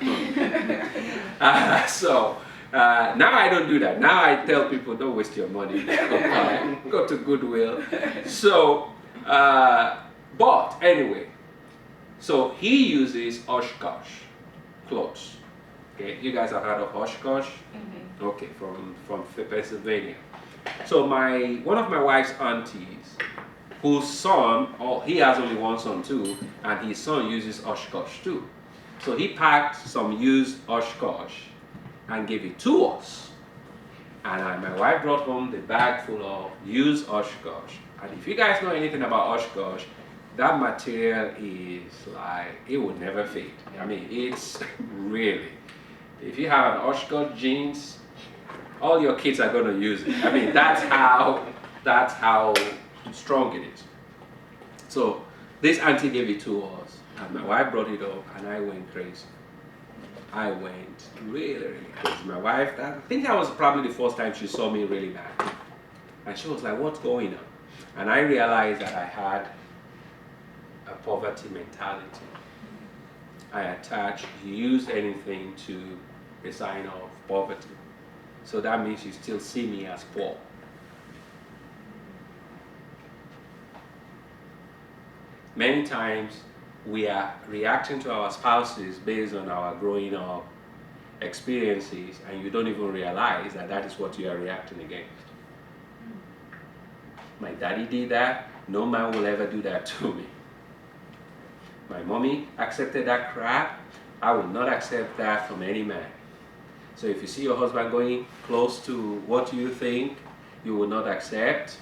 Speaker 1: Now I don't do that. Now I tell people, don't waste your money. Go to Goodwill. So, but anyway, so he uses Oshkosh clothes. Okay, you guys have heard of Oshkosh? Okay, from Pennsylvania. So one of my wife's aunties, whose son, he has only one son too, and his son uses Oshkosh too. So he packed some used Oshkosh and gave it to us. And my wife brought home the bag full of used Oshkosh. And if you guys know anything about Oshkosh, that material is like, it will never fade. I mean, it's really, if you have an Oshkosh jeans, all your kids are going to use it. I mean, that's how strong it is. So this auntie gave it to us, and my wife brought it up, and I went crazy. I went really crazy. My wife, I think that was probably the first time she saw me really mad. And she was like, what's going on? And I realized that I had a poverty mentality. I attached, use anything to a sign of poverty. So that means you still see me as poor. Many times we are reacting to our spouses based on our growing up experiences, and you don't even realize that that is what you are reacting against. My daddy did that. No man will ever do that to me. My mommy accepted that crap. I will not accept that from any man. So if you see your husband going close to what you think you will not accept,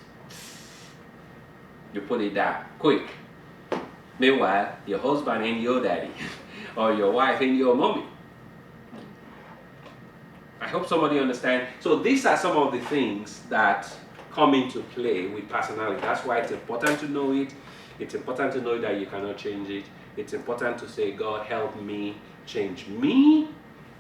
Speaker 1: you put it down quick. Meanwhile, your husband ain't your daddy, or your wife ain't your mommy. I hope somebody understands. So these are some of the things that come into play with personality. That's why it's important to know it. It's important to know that you cannot change it. It's important to say, God, help me change me,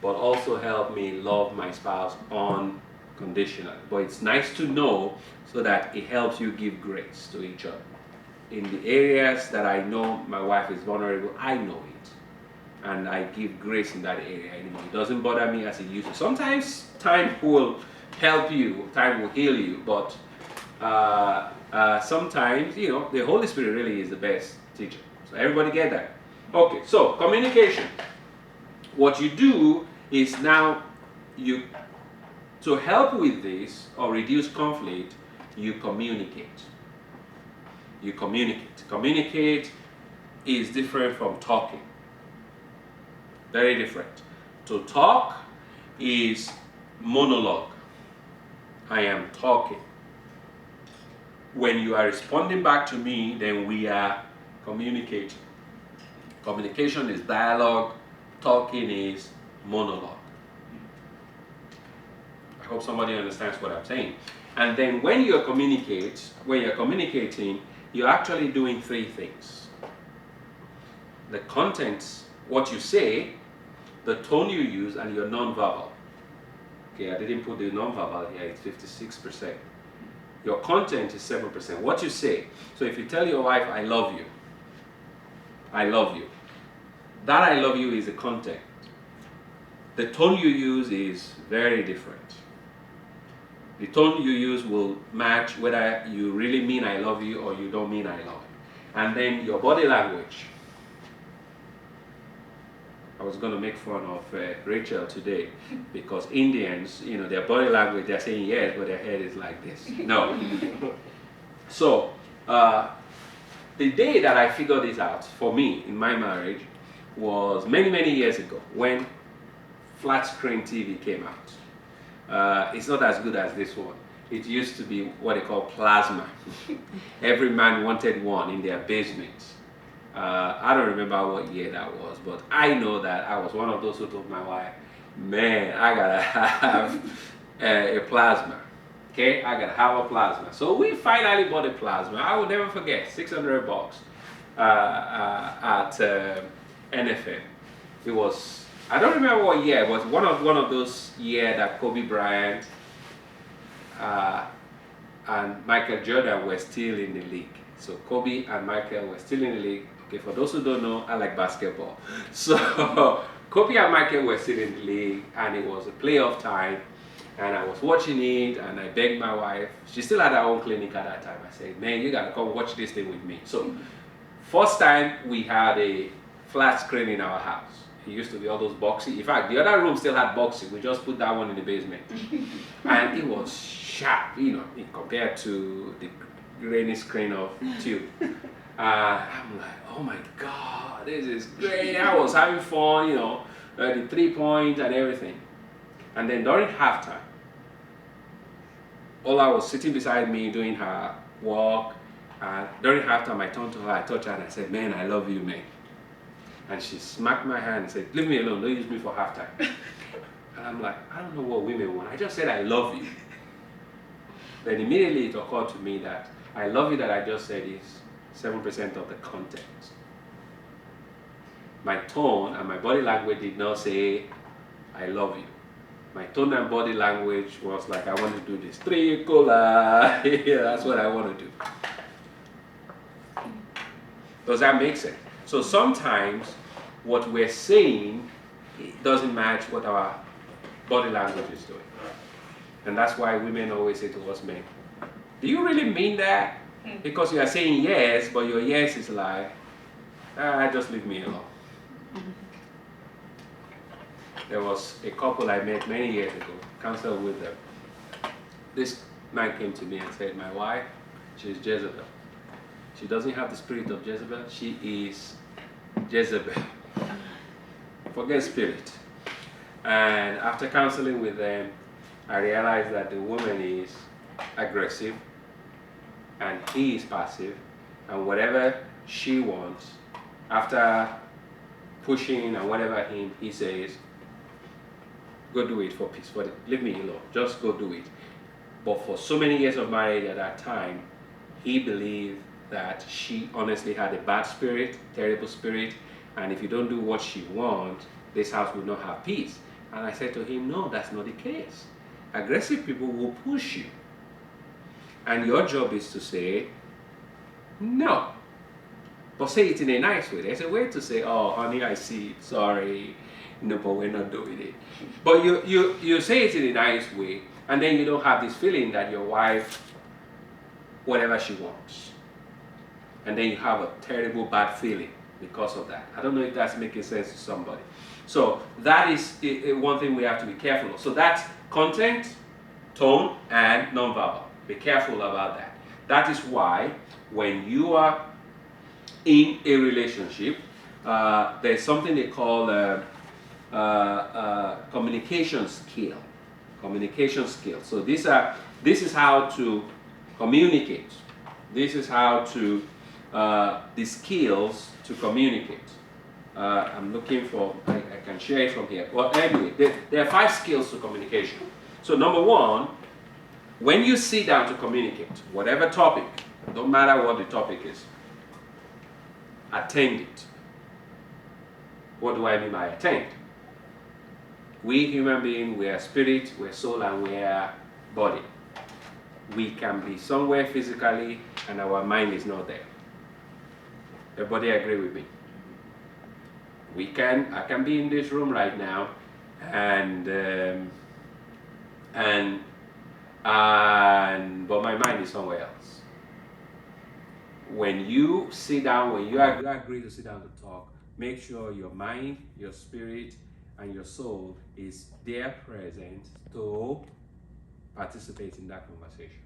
Speaker 1: but also help me love my spouse unconditionally. But it's nice to know so that it helps you give grace to each other. In the areas that I know my wife is vulnerable, I know it. And I give grace in that area anymore. It doesn't bother me as it used to. Sometimes time will help you, time will heal you, but sometimes, you know, the Holy Spirit really is the best teacher. So everybody get that? Okay, so communication. What you do is now, to help with this or reduce conflict, you communicate. You communicate. Communicate is different from talking. Very different. To talk is monologue. I am talking. When you are responding back to me, then we are communicating. Communication is dialogue. Talking is monologue. I hope somebody understands what I'm saying. And then when you're communicating, you're actually doing three things. The contents, what you say, the tone you use, and your nonverbal. Okay, I didn't put the nonverbal here, it's 56%. Your content is 7%. What you say. So if you tell your wife, I love you. I love you. That I love you is the content. The tone you use is very different. The tone you use will match whether you really mean I love you or you don't mean I love you. And then your body language. I was going to make fun of Rachel today because Indians, you know, their body language, they're saying yes, but their head is like this. No. So, the day that I figured this out for me in my marriage was many, many years ago when flat screen TV came out. It's not as good as this one. It used to be what they call plasma. Every man wanted one in their basement. I don't remember what year that was, but I know that I was one of those who told my wife, man, I gotta have a plasma. Okay, I gotta have a plasma. So we finally bought a plasma. I will never forget, $600 at NFL. It was, I don't remember what year. It was one of those years that Kobe Bryant and Michael Jordan were still in the league. So Kobe and Michael were still in the league. Okay, for those who don't know, I like basketball. So Kobe and Michael were still in the league, and it was a playoff time. And I was watching it, and I begged my wife. She still had her own clinic at that time. I said, man, you gotta come watch this thing with me. So first time we had a flat screen in our house. It used to be all those boxy. In fact, the other room still had boxy. We just put that one in the basement. And it was sharp, you know, compared to the grainy screen of tube. I'm like, oh my God, this is great. I was having fun, you know, the 3-point and everything. And then during halftime, Ola was sitting beside me doing her walk. During halftime, I turned to her, I touched her, and I said, man, I love you, man. And she smacked my hand and said, leave me alone, don't use me for halftime. And I'm like, I don't know what women want. I just said, I love you. Then immediately it occurred to me that I love you that I just said is 7% of the context. My tone and my body language did not say, I love you. My tone and body language was like, I want to do this. Tricola. Yeah, that's what I want to do. Does that make sense? So sometimes what we're saying doesn't match what our body language is doing. And that's why women always say to us men, do you really mean that? Because you are saying yes, but your yes is like, just leave me alone. There was a couple I met many years ago, counseled with them. This man came to me and said, my wife, she's Jezebel. She doesn't have the spirit of Jezebel, she is Jezebel. Forget spirit. And after counseling with them, I realized that the woman is aggressive and he is passive, and whatever she wants, after pushing and whatever he says, go do it for peace, leave me alone, just go do it. But for so many years of marriage at that time, he believed that she honestly had a bad spirit, terrible spirit, and if you don't do what she wants, this house will not have peace. And I said to him, no, that's not the case. Aggressive people will push you. And your job is to say, no. But say it in a nice way. There's a way to say, oh, honey, I see it, sorry. No, but we're not doing it. But you say it in a nice way, and then you don't have this feeling that your wife, whatever she wants. And then you have a terrible bad feeling because of that. I don't know if that's making sense to somebody. So that is one thing we have to be careful of. So that's content, tone, and nonverbal. Be careful about that. That is why when you are in a relationship, there's something they call communication skill. Communication skill. So this is how to communicate. This is how to the skills to communicate. I'm looking for, I can share it from here. Well, anyway, there are 5 skills to communication. So number 1, when you sit down to communicate, whatever topic, don't matter what the topic is, attend it. What do I mean by attend? We human beings, we are spirit, we are soul, and we are body. We can be somewhere physically and our mind is not there. Everybody agree with me? I can be in this room right now but my mind is somewhere else. When you sit down, when you agree to sit down to talk, make sure your mind, your spirit, and your soul is there present to participate in that conversation.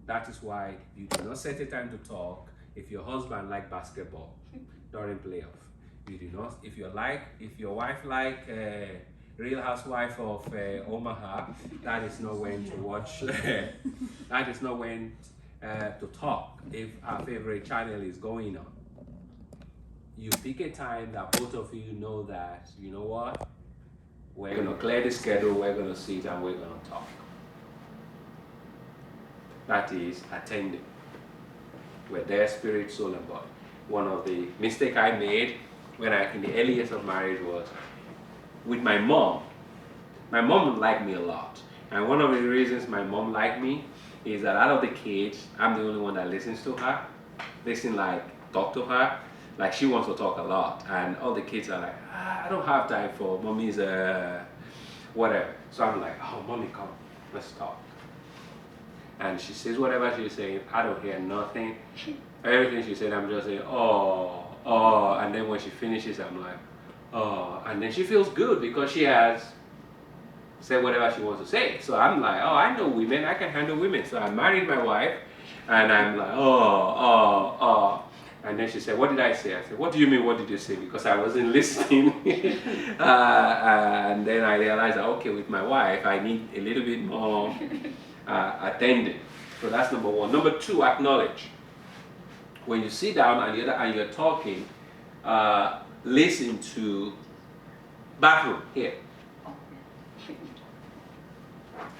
Speaker 1: That is why you do not set a time to talk if your husband likes basketball during playoff. You do not. If your wife like Real Housewife of Omaha, that is not when to watch. That is not when to talk if our favorite channel is going on. You pick a time that both of you know that, you know what, we're going to clear the schedule, we're going to sit and we're going to talk. That is attending. We're there, spirit, soul, and body. One of the mistakes I made when in the early years of marriage was with my mom. My mom liked me a lot. And one of the reasons my mom liked me is that out of the kids, I'm the only one that listens to her. Listen, like, talk to her. Like, she wants to talk a lot. And all the kids are like, I don't have time for mommy's whatever. So I'm like, oh, mommy, come, let's talk. And she says whatever she's saying, I don't hear nothing. Everything she said, I'm just saying, oh. And then when she finishes, I'm like, oh. And then she feels good because she has said whatever she wants to say. So I'm like, oh, I know women, I can handle women. So I married my wife, and I'm like, oh. And then she said, what did I say? I said, what do you mean, what did you say? Because I wasn't listening. And then I realized that, okay, with my wife, I need a little bit more attending. So that's number one. Number two, acknowledge. When you sit down and you're talking, listen to bathroom, here.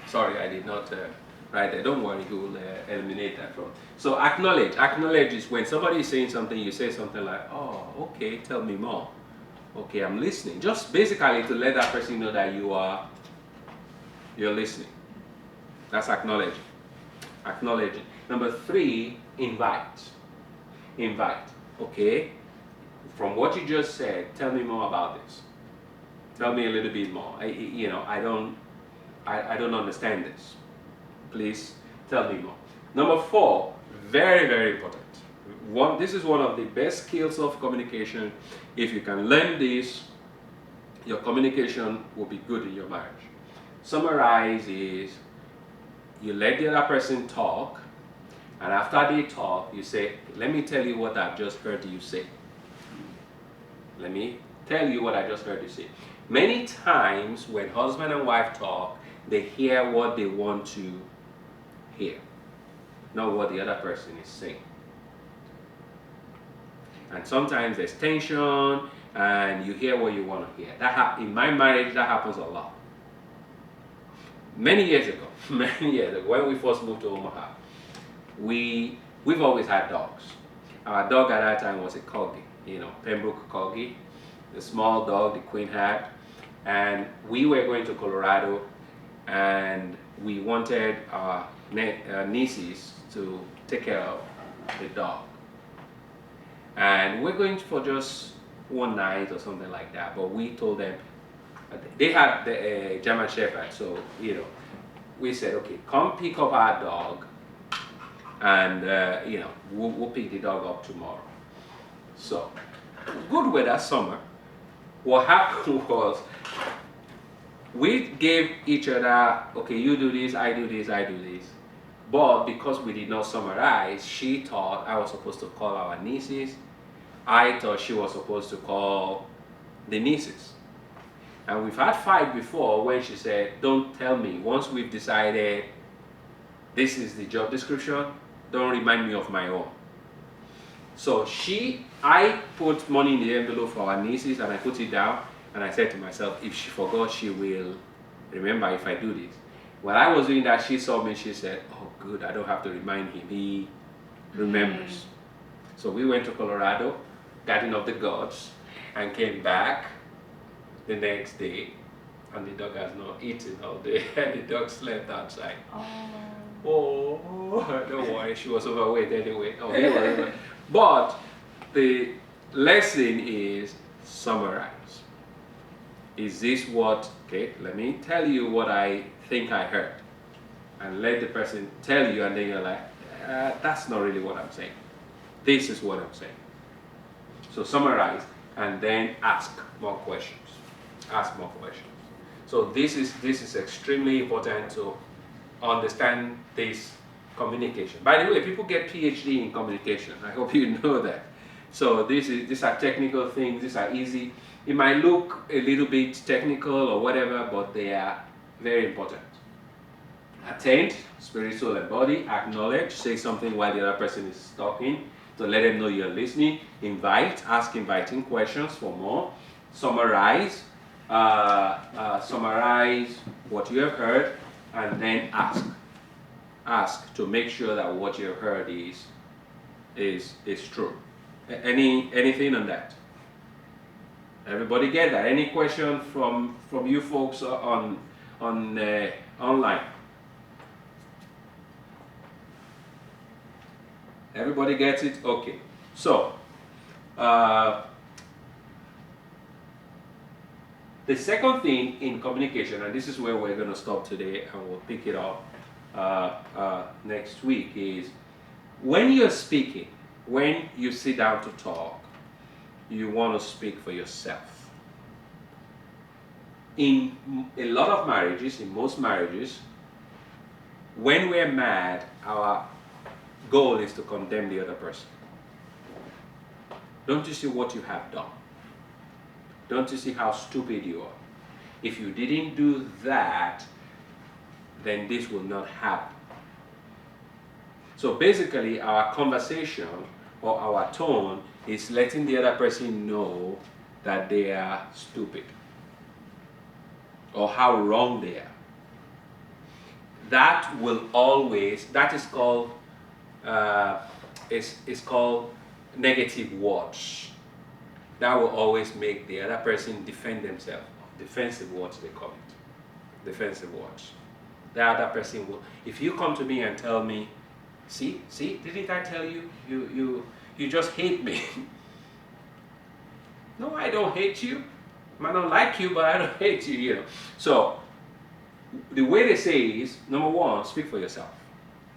Speaker 1: Sorry, I did not write there. Don't worry, you will eliminate that from. So acknowledge. Acknowledge is when somebody is saying something, you say something like, oh, okay, tell me more. Okay, I'm listening. Just basically to let that person know that you're listening. That's acknowledging. Acknowledging. Number three, invite. Invite. Okay, from what you just said, tell me more about this. Tell me a little bit more. I don't understand this. Please tell me more. Number four, very, very important. This is one of the best skills of communication. If you can learn this, your communication will be good in your marriage. Summarize is you let the other person talk, and after they talk, you say, let me tell you what I've just heard you say. Let me tell you what I just heard you say. Many times when husband and wife talk, they hear what they want to hear, not what the other person is saying. And sometimes there's tension and you hear what you want to hear. In my marriage, that happens a lot. Many years ago, when we first moved to Omaha, we've always had dogs. Our dog at that time was a Corgi, Pembroke Corgi, the small dog the Queen had. And we were going to Colorado, and we wanted our nieces to take care of the dog. And we're going for just one night or something like that, but we told them, they had the German Shepherd, so we said, okay, come pick up our dog, and we'll pick the dog up tomorrow. So, good weather summer. What happened was, we gave each other, okay, you do this, I do this, I do this. But because we did not summarize, she thought I was supposed to call our nieces. I thought she was supposed to call the nieces. And we've had fight before when she said, don't tell me. Once we've decided this is the job description, don't remind me of my own. So I put money in the envelope for our nieces, and I put it down, and I said to myself, if she forgot, she will remember if I do this. When I was doing that, she saw me, she said, oh good, I don't have to remind him, he remembers. So we went to Colorado, Garden of the Gods, and came back the next day, and the dog has not eaten all day, and the dog slept outside. Oh, don't worry, she was overweight anyway. Oh, he was overweight. But the lesson is summarize. Is this what, okay, let me tell you what I think I heard. And let the person tell you, and then you're like, that's not really what I'm saying. This is what I'm saying. So summarize, and then ask more questions. Ask more questions. So this is extremely important to understand this communication. By the way, people get PhD in communication. I hope you know that. So these are technical things. These are easy. It might look a little bit technical or whatever, but they are very important. Attend, spirit, soul, and body. Acknowledge, say something while the other person is talking to let them know you're listening. Invite, ask inviting questions for more. Summarize, summarize what you have heard, and then ask. ask to make sure that what you heard is true. Anything on that? Everybody get that? Any question from you folks on online? Everybody gets it? Okay. So, the second thing in communication, and this is where we're going to stop today and we'll pick it up next week, is when you're speaking, when you sit down to talk, you want to speak for yourself. In a lot of marriages, in most marriages, when we're mad, our goal is to condemn the other person. Don't you see what you have done? Don't you see how stupid you are? If you didn't do that, then this will not happen. So basically, our conversation or our tone is letting the other person know that they are stupid or how wrong they are. That will always, that is called, it's called negative words. That will always make the other person defend themselves. Defensive words, they call it. Defensive words. The other person will, if you come to me and tell me, see, didn't I tell you, you just hate me. No, I don't hate you. I don't like you, but I don't hate you, you know. So, the way they say is, number one, speak for yourself.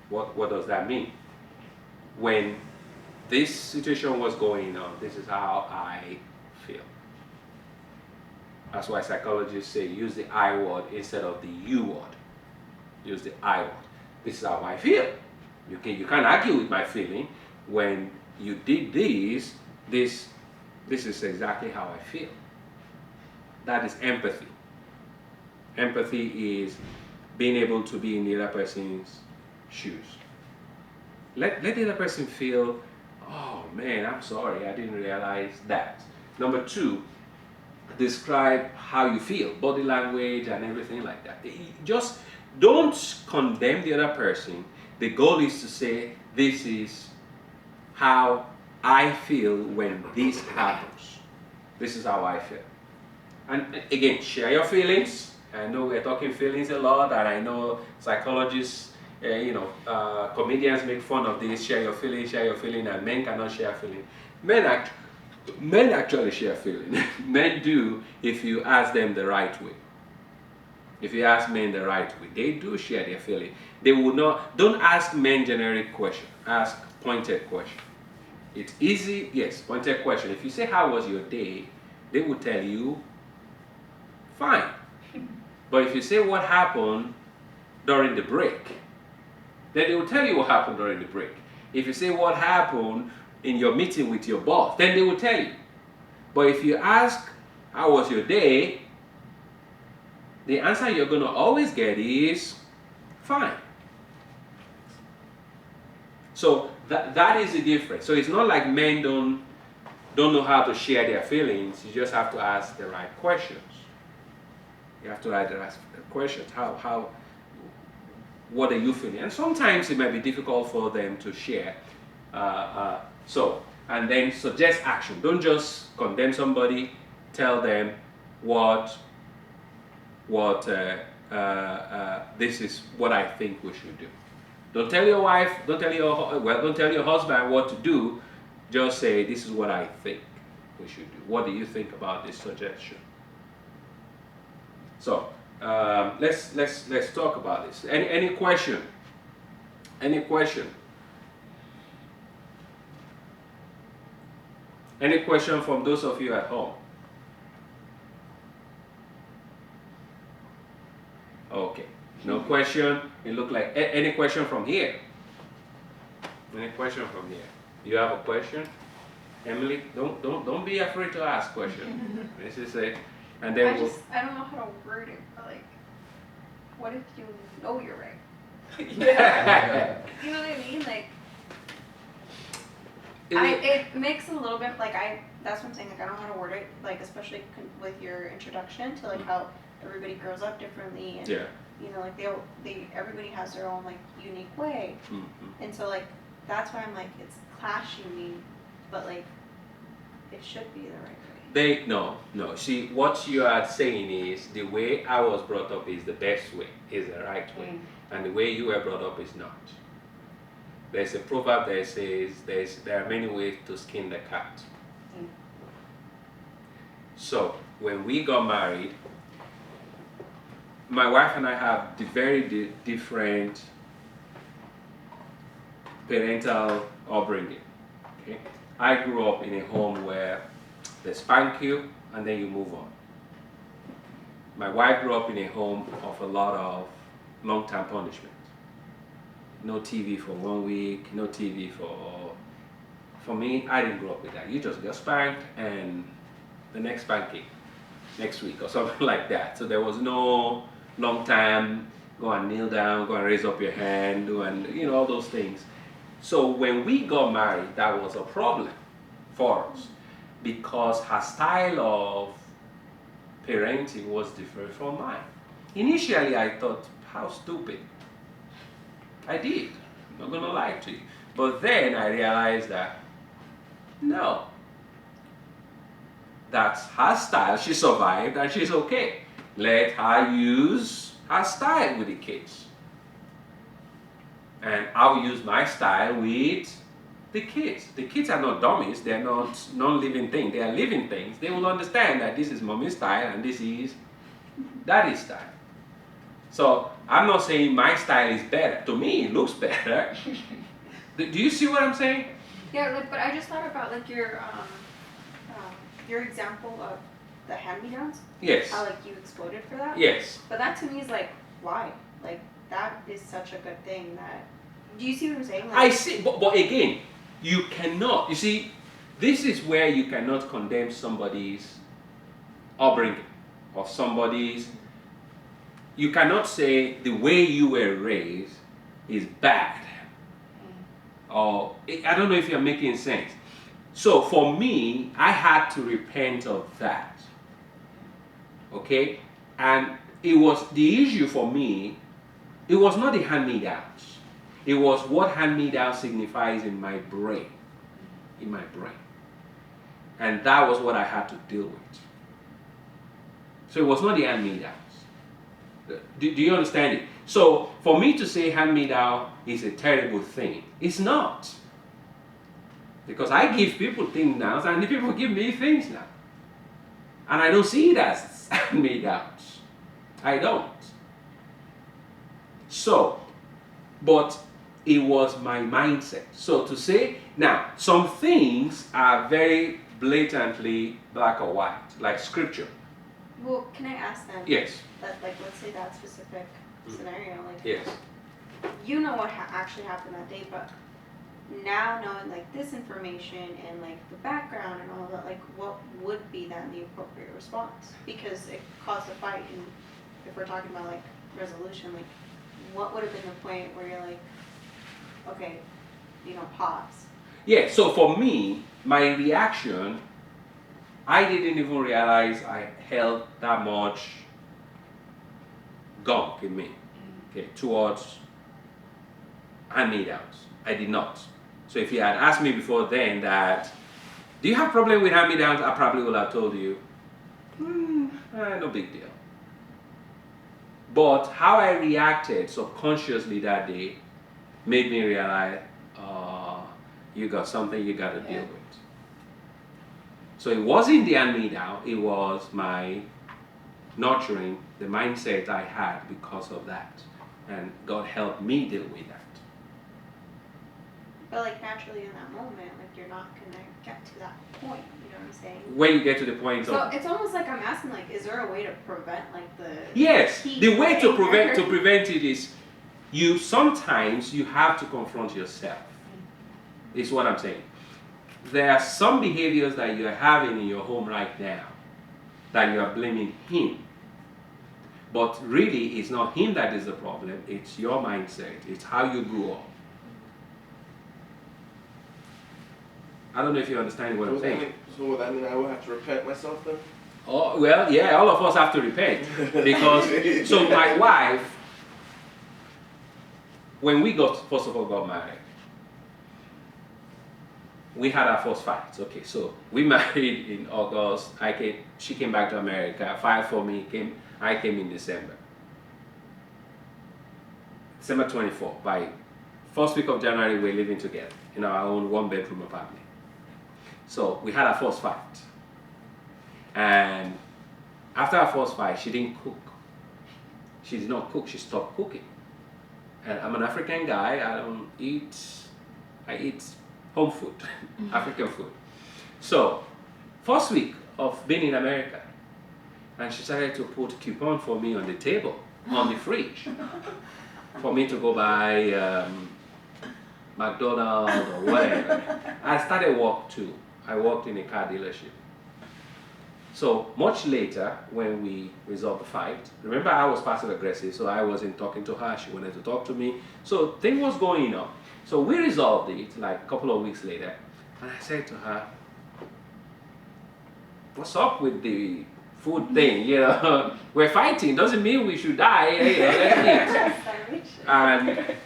Speaker 1: What does that mean? When this situation was going on, this is how I feel. That's why psychologists say use the I word instead of the you word. Use the I word. This is how I feel. You can't argue with my feeling. When you did this is exactly how I feel. That is empathy. Empathy is being able to be in the other person's shoes. Let the other person feel, oh man, I'm sorry, I didn't realize that. Number two, describe how you feel, body language and everything like that. Just don't condemn the other person. The goal is to say, this is how I feel when this happens. This is how I feel. And again, share your feelings. I know we're talking feelings a lot, and I know psychologists, comedians make fun of this, share your feelings, and men cannot share feelings. Men actually share feelings. Men do if you ask them the right way. If you ask men the right way, they do share their feelings. They will not, don't ask men generic questions, ask pointed questions. It's easy, yes, pointed question. If you say, how was your day? They will tell you, fine. But if you say what happened during the break, then they will tell you what happened during the break. If you say what happened in your meeting with your boss, then they will tell you. But if you ask, how was your day? The answer you're going to always get is, fine. So that is the difference. So it's not like men don't know how to share their feelings. You just have to ask the right questions. You have to ask the questions. What are you feeling? And sometimes it might be difficult for them to share. And then suggest action. Don't just condemn somebody. Tell them this is what I think we should do. Don't tell your wife, don't tell your husband what to do. Just say, this is what I think we should do. What do you think about this suggestion? So let's talk about this. Any question? Any question? Any question from those of you at home? Okay, no question. It look like any question from here? Any question from here? You have a question, Emily? Don't be afraid to ask questions. This is it, and then
Speaker 5: I don't know how to word it, but like, what if you know you're right?
Speaker 8: Yeah.
Speaker 5: You know what I mean? Like, it makes a little bit like that's what I'm saying. Like, I don't know how to word it. Like, especially with your introduction to like how everybody grows up differently, and
Speaker 1: Yeah.
Speaker 5: you know, like everybody has their own like unique way,
Speaker 1: Mm-hmm.
Speaker 5: and so like that's why I'm like it's clashing me, but like it should be the right way.
Speaker 1: No. See, what you are saying is the way I was brought up is the best way, is the right way, and the way you were brought up is not. There's a proverb that says there are many ways to skin the cat. So when we got married, my wife and I have very different parental upbringing. Okay, I grew up in a home where they spank you and then you move on. My wife grew up in a home of a lot of long-term punishment. No TV for 1 week, no TV for me, I didn't grow up with that. You just got spanked and the next spanking next week or something like that. So there was no long time, go and kneel down, go and raise up your hand, do and all those things. So when we got married, that was a problem for us because her style of parenting was different from mine. Initially, I thought, how stupid. I did. I'm not gonna lie to you. But then I realized that, no, that's her style. She survived and she's okay. Let her use her style with the kids. And I'll use my style with the kids. The kids are not dummies. They're not non-living things. They are living things. They will understand that this is mommy's style and this is daddy's style. So I'm not saying my style is better. To me, it looks better. Do you see what I'm saying?
Speaker 5: Yeah, like, but I just thought about like your example of the hand-me-downs.
Speaker 1: Yes.
Speaker 5: How like you exploded for that.
Speaker 1: Yes.
Speaker 5: But that to me is like, why? Like that is such a good thing that. Do you see what I'm saying? Like,
Speaker 1: I see, but again, you cannot. You see, this is where you cannot condemn somebody's upbringing or somebody's. You cannot say the way you were raised is bad. Or I don't know if you're making sense. So for me, I had to repent of that. Okay? And it was the issue for me, it was not the hand-me-downs. It was what hand-me-down signifies in my brain. In my brain. And that was what I had to deal with. So it was not the hand-me-downs. Do you understand it? So for me to say hand-me-down is a terrible thing, it's not. Because I give people things now, and the people give me things now. And I don't see it as hand-me-downs. I don't. So, but it was my mindset. So to say, now, some things are very blatantly black or white, like scripture.
Speaker 5: well, can I ask them?
Speaker 1: Yes.
Speaker 5: That like, let's say that specific scenario, like.
Speaker 1: Yes.
Speaker 5: You know what actually happened that day, but now knowing like this information and like the background and all that, like what would be then the appropriate response? Because it caused a fight, and if we're talking about like resolution, like what would have been the point where you're like, okay, pause?
Speaker 1: Yeah, so for me, my reaction, I didn't even realize I held that much gunk in me, okay, towards hand-me-downs. I did not. So if you had asked me before then that, do you have problem with hand-me-downs, I probably would have told you, no big deal. But how I reacted subconsciously that day made me realize, you got something you got to deal with. So it wasn't the hand-me-down, it was my nurturing, the mindset I had because of that. And God helped me deal with that.
Speaker 5: But like naturally in that moment, like you're not gonna get to that point. You know what I'm saying?
Speaker 1: When you get to the point
Speaker 5: So
Speaker 1: of
Speaker 5: it's almost like I'm asking, like, is there a way to prevent like the
Speaker 1: yes,
Speaker 5: heat
Speaker 1: the way to
Speaker 5: anger?
Speaker 1: prevent it is sometimes you have to confront yourself. Is what I'm saying. There are some behaviors that you're having in your home right now that you are blaming him. But really, it's not him that is the problem, it's your mindset, it's how you grew up. I don't know if you understand what I'm saying.
Speaker 4: So would that mean I would have to repent myself then?
Speaker 1: Oh, well, yeah, all of us have to repent. Because, so my wife, when we first of all got married, we had our first fight. Okay, so we married in August. She came back to America, filed for me, I came in December 24. By first week of January, we're living together in our own one-bedroom apartment. So we had our first fight. And after our first fight, she didn't cook. She did not cook, she stopped cooking. And I'm an African guy, I eat home food, African food. So, first week of being in America, and she started to put coupon for me on the table, on the fridge, for me to go buy McDonald's or whatever. I started work too. I worked in a car dealership. So much later, when we resolved the fight, remember I was passive aggressive, so I wasn't talking to her, she wanted to talk to me. So thing was going on. So we resolved it like a couple of weeks later, and I said to her, what's up with the food thing, you know? We're fighting, doesn't mean we should die, you know, let's eat. And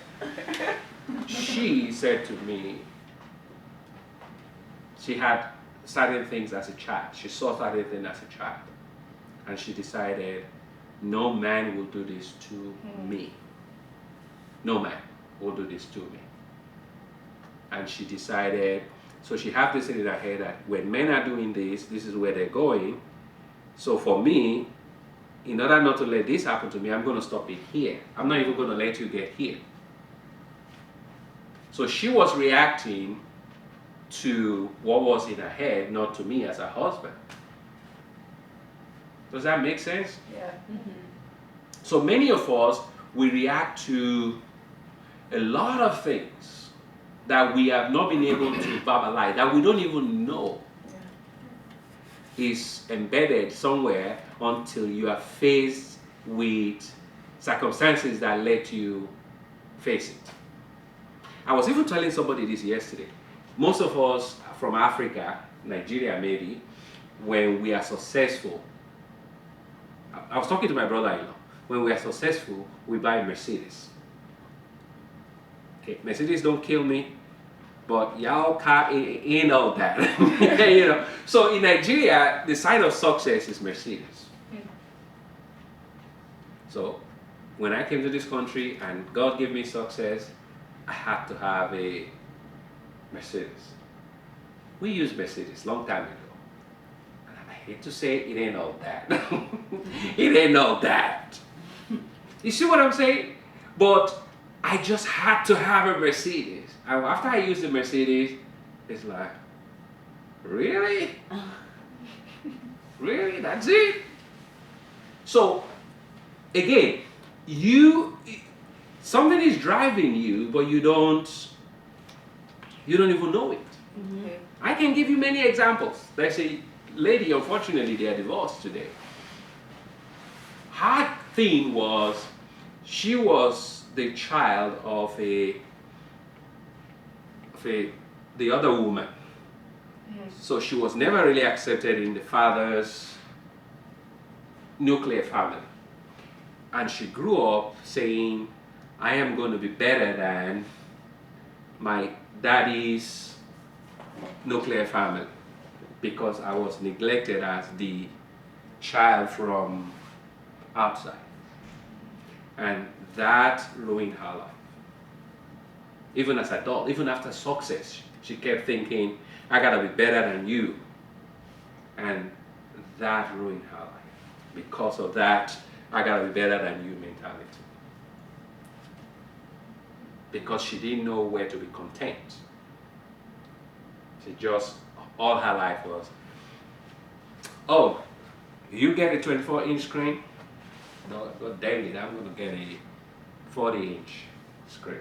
Speaker 1: she said to me, she had certain things as a child. She saw certain things as a child. And she decided, no man will do this to me. No man will do this to me. And she decided, so she had this in her head that when men are doing this, this is where they're going. So for me, in order not to let this happen to me, I'm going to stop it here. I'm not even going to let you get here. So she was reacting to what was in her head, not to me as her husband. Does that make sense?
Speaker 8: Yeah. Mm-hmm.
Speaker 1: So many of us, we react to a lot of things that we have not been able to verbalize, that we don't even know is embedded somewhere until you are faced with circumstances that let you face it. I was even telling somebody this yesterday. Most of us from Africa, Nigeria maybe, when we are successful, I was talking to my brother-in-law, when we are successful, we buy Mercedes. Okay, Mercedes don't kill me, but y'all car ain't all that. You know. So in Nigeria, the sign of success is Mercedes. So when I came to this country and God gave me success, I had to have a Mercedes. We used Mercedes long time ago. And I hate to say it ain't all that. It ain't all that. You see what I'm saying? But I just had to have a Mercedes. And after I used the Mercedes, it's like, really? Really? That's it? So, again, something is driving you, but you don't even know it.
Speaker 8: Mm-hmm.
Speaker 1: I can give you many examples. There's a lady, unfortunately, they are divorced today. Her thing was, she was the child of the other woman.
Speaker 8: Mm-hmm.
Speaker 1: So she was never really accepted in the father's nuclear family. And she grew up saying, I am going to be better than my daddy's nuclear family because I was neglected as the child from outside. And that ruined her life. Even as an adult, even after success, she kept thinking, I gotta be better than you. And that ruined her life. Because of that, I gotta be better than you mentality. Because she didn't know where to be content. She just, all her life was, oh, you get a 24-inch screen? No, God dang it, I'm gonna get a 40-inch screen.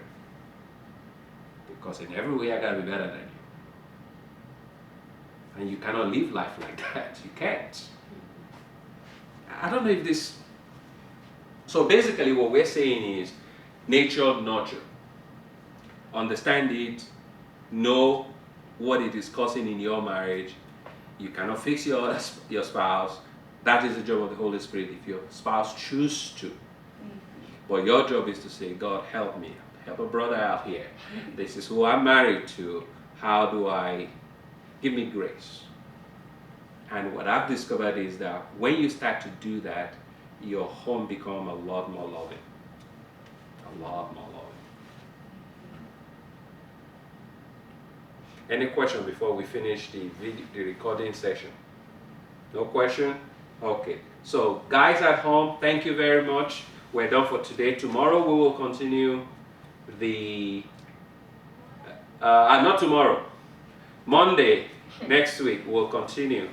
Speaker 1: Because in every way I gotta be better than you. And you cannot live life like that. You can't. I don't know if this... So basically what we're saying is nature, nurture. Understand it, know what it is causing in your marriage. You cannot fix your spouse. That is the job of the Holy Spirit if your spouse chooses to. But your job is to say, God, help me. Help a brother out here. This is who I'm married to. How do I, give me grace. And what I've discovered is that when you start to do that, your home becomes a lot more loving. A lot more loving. Any question before we finish the recording session? No question? Okay. So guys at home, thank you very much. We're done for today. Tomorrow we will continue the, not tomorrow, Monday next week we'll continue